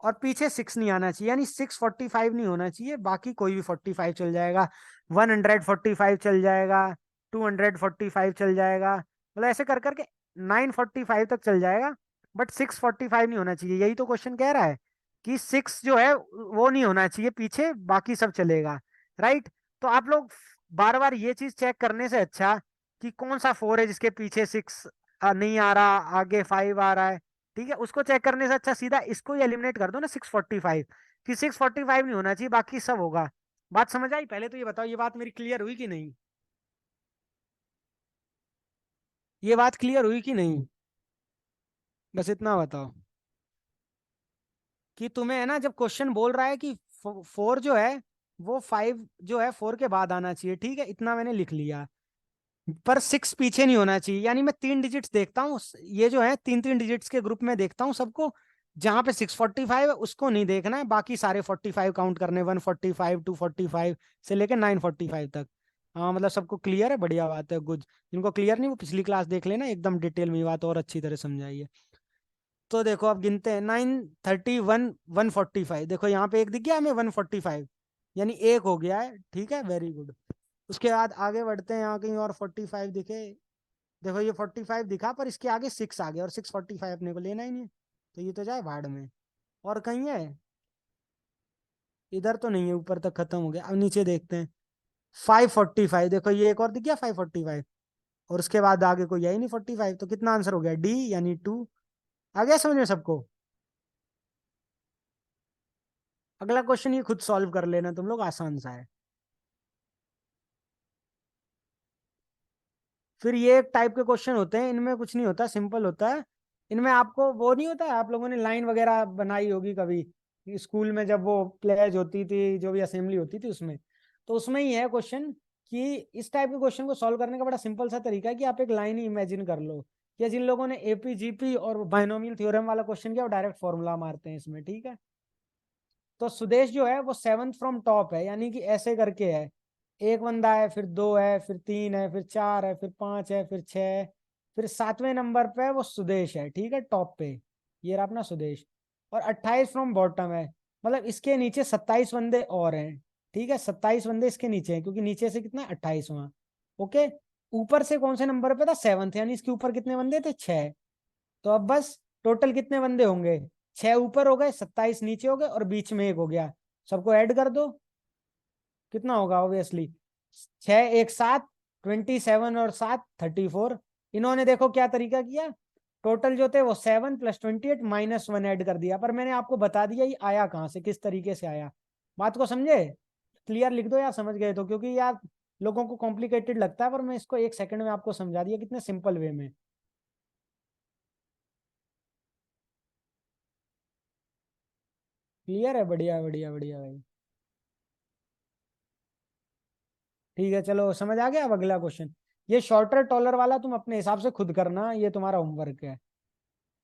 और पीछे 6 नहीं आना चाहिए, यानी 645 नहीं होना चाहिए, बाकी कोई भी 45 चल जाएगा, 145 चल जाएगा, 245 चल जाएगा, मतलब ऐसे कर करके 945 तक चल जाएगा, बट 645 नहीं होना चाहिए। यही तो क्वेश्चन कह रहा है कि 6 जो है वो नहीं होना चाहिए पीछे, बाकी सब चलेगा, राइट। तो आप लोग बार बार ये चीज चेक करने से अच्छा कि कौन सा 4 है जिसके पीछे 6 नहीं आ रहा, आगे 5 आ रहा है, ठीक है, उसको चेक करने से अच्छा सीधा इसको ही एलिमिनेट कर दो ना, 645, कि 645 नहीं होना चाहिए बाकी सब होगा। बात समझ आई? पहले तो ये बताओ ये बात मेरी क्लियर हुई कि नहीं, ये बात क्लियर हुई कि नहीं, बस इतना बताओ। कि तुम्हें है ना जब क्वेश्चन बोल रहा है कि 4 जो है वो 5 जो है 4 के बाद आना चाहिए, ठीक है, इतना मैंने लिख लिया, पर 6 पीछे नहीं होना चाहिए, यानी मैं 3 डिजिट्स देखता हूँ, ये जो है 3 3 डिजिट्स के ग्रुप में देखता हूँ सबको, जहां पे 645 है उसको नहीं देखना है, बाकी सारे 45 काउंट करने, 145, 245 से लेकर 945 तक। हाँ मतलब सबको क्लियर है, बढ़िया बात है, गुड। जिनको क्लियर नहीं वो पिछली क्लास देख लेना, एकदम डिटेल में ये बात और अच्छी तरह समझाई है। तो देखो अब गिनते हैं, 931, 145, देखो यहाँ पे एक दिख गया हमें 145, यानी एक हो गया है, ठीक है, वेरी गुड। उसके बाद आगे बढ़ते हैं, यहाँ कहीं और 45 दिखे, देखो ये 45 दिखा पर इसके आगे 6 आ गया और 645 अपने को लेना ही नहीं है, तो ये तो जाए भाड़ में। और कहीं है, इधर तो नहीं है, ऊपर तक खत्म हो गया, अब नीचे देखते हैं। 545, देखो ये एक और दिख गया 545, और उसके बाद आगे कोई है ही नहीं 45, तो कितना आंसर हो गया, डी यानी 2। आ गया समझ में सबको? अगला क्वेश्चन ये खुद सॉल्व कर लेना तुम लोग, आसान सा है। फिर ये एक टाइप के क्वेश्चन होते हैं, इनमें कुछ नहीं होता, सिंपल होता है। इनमें आपको वो नहीं होता है, आप लोगों ने लाइन वगैरह बनाई होगी कभी स्कूल में, जब वो प्लेज होती थी, जो भी असेंबली होती थी उसमें, तो उसमें ही है क्वेश्चन कि इस टाइप के क्वेश्चन को सॉल्व करने का बड़ा सिंपल सा तरीका है कि आप एक लाइन ही इमेजिन कर लो, या जिन लोगों ने एपीजीपी और बाइनोमियल थ्योरम वाला क्वेश्चन किया वो डायरेक्ट फॉर्मूला मारते हैं इसमें, ठीक है। तो सुदेश जो है वो 7th फ्रॉम टॉप है, यानी कि ऐसे करके है, एक बंदा है, फिर दो है, फिर तीन है, फिर चार है, फिर पांच है, फिर छह है, फिर 7वें नंबर पे वो सुदेश है, ठीक है, टॉप पे। ये रहा अपना सुदेश। और 28 फ्रॉम बॉटम है, मतलब इसके नीचे 27 बंदे और हैं, ठीक है, 27 बंदे इसके नीचे हैं, क्योंकि नीचे से कितना 28वां। ओके, ऊपर से कौन से नंबर पे था, 7th, यानी इसके ऊपर कितने बंदे थे, 6। तो अब बस टोटल कितने बंदे होंगे, 6 ऊपर हो गए, 27 नीचे हो गए और बीच में एक हो गया, सबको ऐड कर दो, कितना होगा, ऑब्वियसली 6 एक 7, 27 और 7 34। इन्होंने देखो क्या तरीका किया, टोटल जो थे वो 7 + 28 -1 ऐड कर दिया, पर मैंने आपको बता दिया ये आया कहाँ से, किस तरीके से आया। बात को समझे? क्लियर लिख दो यार समझ गए तो, क्योंकि यार लोगों को कॉम्प्लिकेटेड लगता है, पर मैं इसको 1 सेकंड में आपको समझा दिया कितने सिंपल वे में। क्लियर है, बढ़िया बढ़िया बढ़िया भाई। ठीक है चलो समझ आ गया। अब अगला क्वेश्चन, ये शॉर्टर टॉलर वाला तुम अपने हिसाब से खुद करना, ये तुम्हारा होमवर्क है।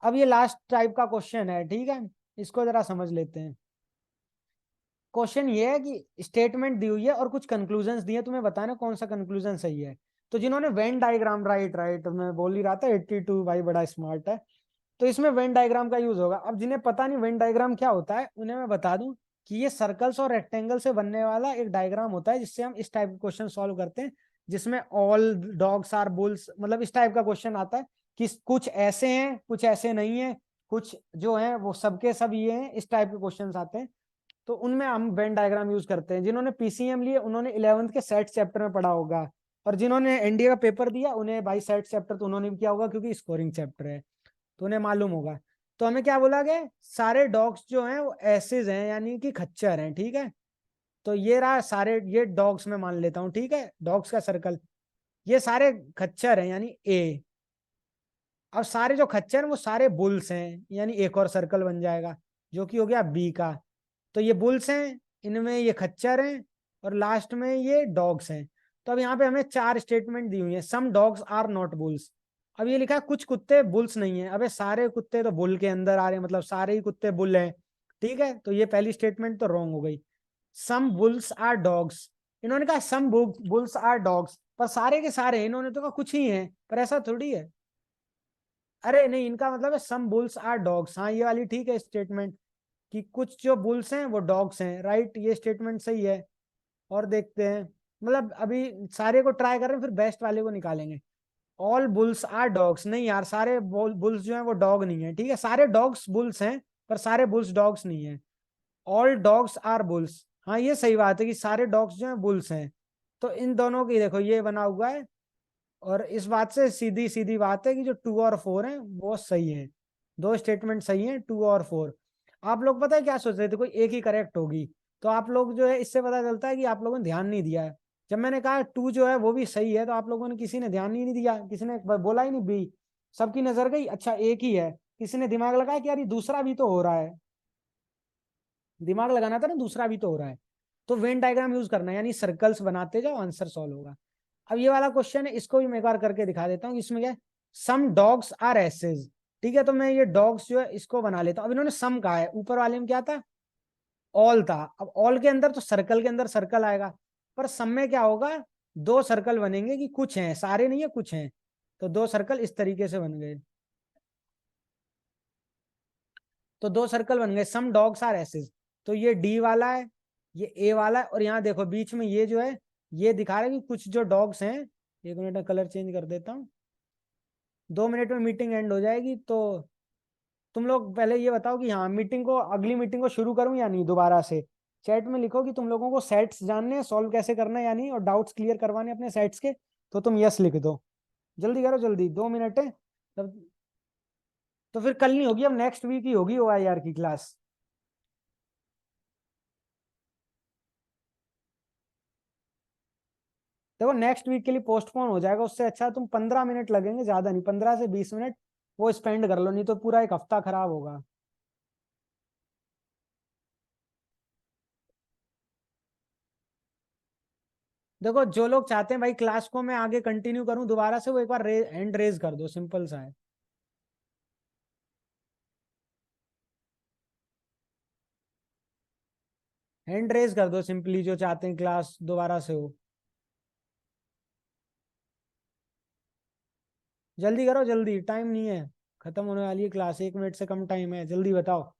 अब ये लास्ट टाइप का क्वेश्चन है, ठीक है, इसको जरा समझ लेते हैं। क्वेश्चन ये है कि स्टेटमेंट दी हुई है और कुछ कंक्लूजन्स दिए, तुम्हें बताना कौन सा कंक्लूजन सही है। तो जिन्होंने वेन डायग्राम, राइट राइट मैं बोल ही रहा था, 82 भाई बड़ा स्मार्ट है। तो इसमें वेन डायग्राम का यूज होगा। अब जिन्हें पता नहीं वेन डायग्राम क्या होता है, उन्हें मैं बता दूं कि ये सर्कल्स और रेक्टेंगल से बनने वाला एक डायग्राम होता है, जिससे हम इस टाइप के क्वेश्चन सॉल्व करते हैं, जिसमें ऑल डॉग्स आर बुल्स, मतलब इस टाइप का क्वेश्चन आता है कि कुछ ऐसे हैं कुछ ऐसे नहीं है, कुछ जो है वो सबके सब ये हैं, इस टाइप के क्वेश्चन आते हैं। तो उनमें हम वेन डायग्राम यूज करते हैं। जिन्होंने पीसीएम लिए उन्होंने 11th के सेट चैप्टर में पढ़ा होगा, और जिन्होंने एनडीए का पेपर दिया उन्हें भाई सेट चैप्टर तो उन्होंने भी किया होगा, क्योंकि स्कोरिंग चैप्टर है, तो उन्हें मालूम होगा। तो हमें क्या बोला गया, सारे डॉग्स जो हैं वो एसेज हैं, यानी कि खच्चर हैं, ठीक है। तो ये रहा सारे, ये डॉग्स में मान लेता हूँ, ठीक है, डॉग्स का सर्कल, ये सारे खच्चर हैं यानी ए। अब सारे जो खच्चर हैं वो सारे बुल्स हैं, यानी एक और सर्कल बन जाएगा, जो कि हो गया बी का। तो ये बुल्स हैं, इनमें ये खच्चर हैं, और लास्ट में ये डॉग्स हैं। तो अब यहाँ पे हमें 4 स्टेटमेंट दी हुई है। Some dogs are not bulls. अब ये लिखा है कुछ कुत्ते बुल्स नहीं है। अबे सारे कुत्ते तो बुल के अंदर आ रहे हैं, मतलब सारे ही कुत्ते बुल हैं, ठीक है। तो ये पहली स्टेटमेंट तो रॉन्ग हो गई। सम बुल्स आर डॉग्स, इन्होंने कहा सम बुल्स आर डॉग्स, पर सारे के सारे, इन्होंने तो कहा कुछ ही है, पर ऐसा थोड़ी है। अरे नहीं, इनका मतलब है सम बुल्स आर डॉग्स, हाँ ये वाली ठीक है स्टेटमेंट, कि कुछ जो बुल्स हैं वो डॉग्स हैं, राइट, ये स्टेटमेंट सही है। और देखते हैं, मतलब अभी सारे को ट्राई कर रहे हैं, फिर बेस्ट वाले को निकालेंगे। ऑल बुल्स आर डॉग्स, नहीं यार, सारे बुल्स जो हैं वो डॉग नहीं है, ठीक है, सारे डॉग्स बुल्स हैं, पर सारे बुल्स डॉग्स नहीं है। ऑल डॉग्स आर बुल्स, हाँ ये सही बात है कि सारे डॉग्स जो हैं बुल्स हैं। तो इन दोनों की देखो ये बना हुआ है, और इस बात से सीधी सीधी बात है कि जो 2 और 4 है वो सही है। दो स्टेटमेंट सही है, 2 और 4। आप लोग पता है क्या सोच रहे थे, कोई एक ही करेक्ट होगी। तो आप लोग जो है, इससे पता चलता है कि आप लोगों ने ध्यान नहीं दिया है। जब मैंने कहा 2 जो है वो भी सही है, तो आप लोगों ने किसी ने ध्यान ही नहीं दिया, किसी ने बोला ही नहीं बी। सबकी नजर गई, अच्छा एक ही है, किसी ने दिमाग लगाया कि यार ये दूसरा भी तो हो रहा है। दिमाग लगाना था ना, दूसरा भी तो हो रहा है। तो वेन डायग्राम यूज करना है, यानी सर्कल्स बनाते जाओ, आंसर सॉल्व होगा। अब ये वाला क्वेश्चन है, इसको भी मैं एक बार करके दिखा देता हूँ। इसमें क्या है, सम डॉग्स आर एसेज, ठीक है। तो मैं ये डॉग्स जो है इसको बना लेता हूँ। अब इन्होंने सम कहा है, ऊपर वाले में क्या था, ऑल था। अब ऑल के अंदर तो सर्कल के अंदर सर्कल आएगा, पर सम में क्या होगा, 2 सर्कल बनेंगे, कि कुछ हैं, सारे नहीं है कुछ हैं। तो 2 सर्कल इस तरीके से बन गए, तो 2 सर्कल बन गए, सम डॉग्स आर एसेज। तो ये डी वाला है, ये ए वाला है, और यहाँ देखो बीच में ये जो है, ये दिखा रहा है कि कुछ जो डॉग्स हैं। 1 मिनट में कलर चेंज कर देता हूँ, 2 मिनट में मीटिंग एंड हो जाएगी। तो तुम लोग पहले ये बताओ कि हाँ, मीटिंग को, अगली मीटिंग को शुरू करूँ या नहीं दोबारा से। चैट में लिखो कि तुम लोगों को सेट्स जानने हैं, सॉल्व कैसे करना है या नहीं, और डाउट्स क्लियर करवाने अपने सेट्स के। तो तुम यस लिख दो, जल्दी करो, जल्दी, 2 मिनट है तब। तो फिर कल नहीं होगी, अब नेक्स्ट वीक ही होगी OIR की क्लास। देखो नेक्स्ट वीक के लिए पोस्टपोन हो जाएगा, उससे अच्छा तुम 15 मिनट लगेंगे, ज्यादा नहीं, 15 से 20 मिनट वो स्पेंड कर लो, नहीं तो पूरा एक हफ्ता खराब होगा। देखो जो लोग चाहते हैं भाई क्लास को मैं आगे कंटिन्यू करूं दोबारा से, वो एक बार हैंड रेज कर दो, सिंपल सा है। हैंड रेज कर दो सिंपली, जो चाहते हैं क्लास दोबारा से हो। जल्दी करो, जल्दी, टाइम नहीं है, खत्म होने वाली है क्लास, 1 मिनट से कम टाइम है, जल्दी बताओ।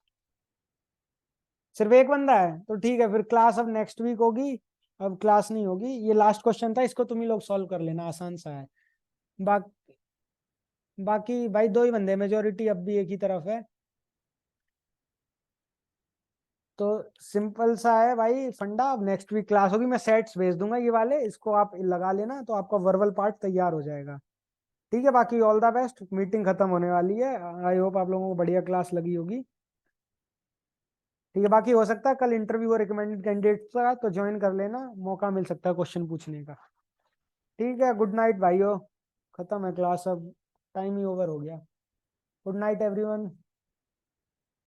सिर्फ एक बंदा है तो ठीक है, फिर क्लास अब नेक्स्ट वीक होगी। अब क्लास नहीं होगी, ये लास्ट क्वेश्चन था, इसको तुम ही लोग सॉल्व कर लेना, आसान सा है। बाकी बाकी भाई 2 ही बंदे, मेजोरिटी अब भी एक ही तरफ है। तो सिंपल सा है भाई फंडा, अब नेक्स्ट वीक क्लास होगी, मैं सेट्स भेज दूंगा ये वाले, इसको आप लगा लेना, तो आपका वर्बल पार्ट तैयार हो जाएगा। ठीक है, बाकी ऑल द बेस्ट, मीटिंग खत्म होने वाली है। आई होप आप लोगों को बढ़िया क्लास लगी होगी। ठीक है, बाकी हो सकता है कल इंटरव्यू और रिकमेंडेड कैंडिडेट का तो ज्वाइन कर लेना, मौका मिल सकता है क्वेश्चन पूछने का। ठीक है, गुड नाइट भाइयों, खत्म है क्लास अब, टाइम ही ओवर हो गया। Good night everyone.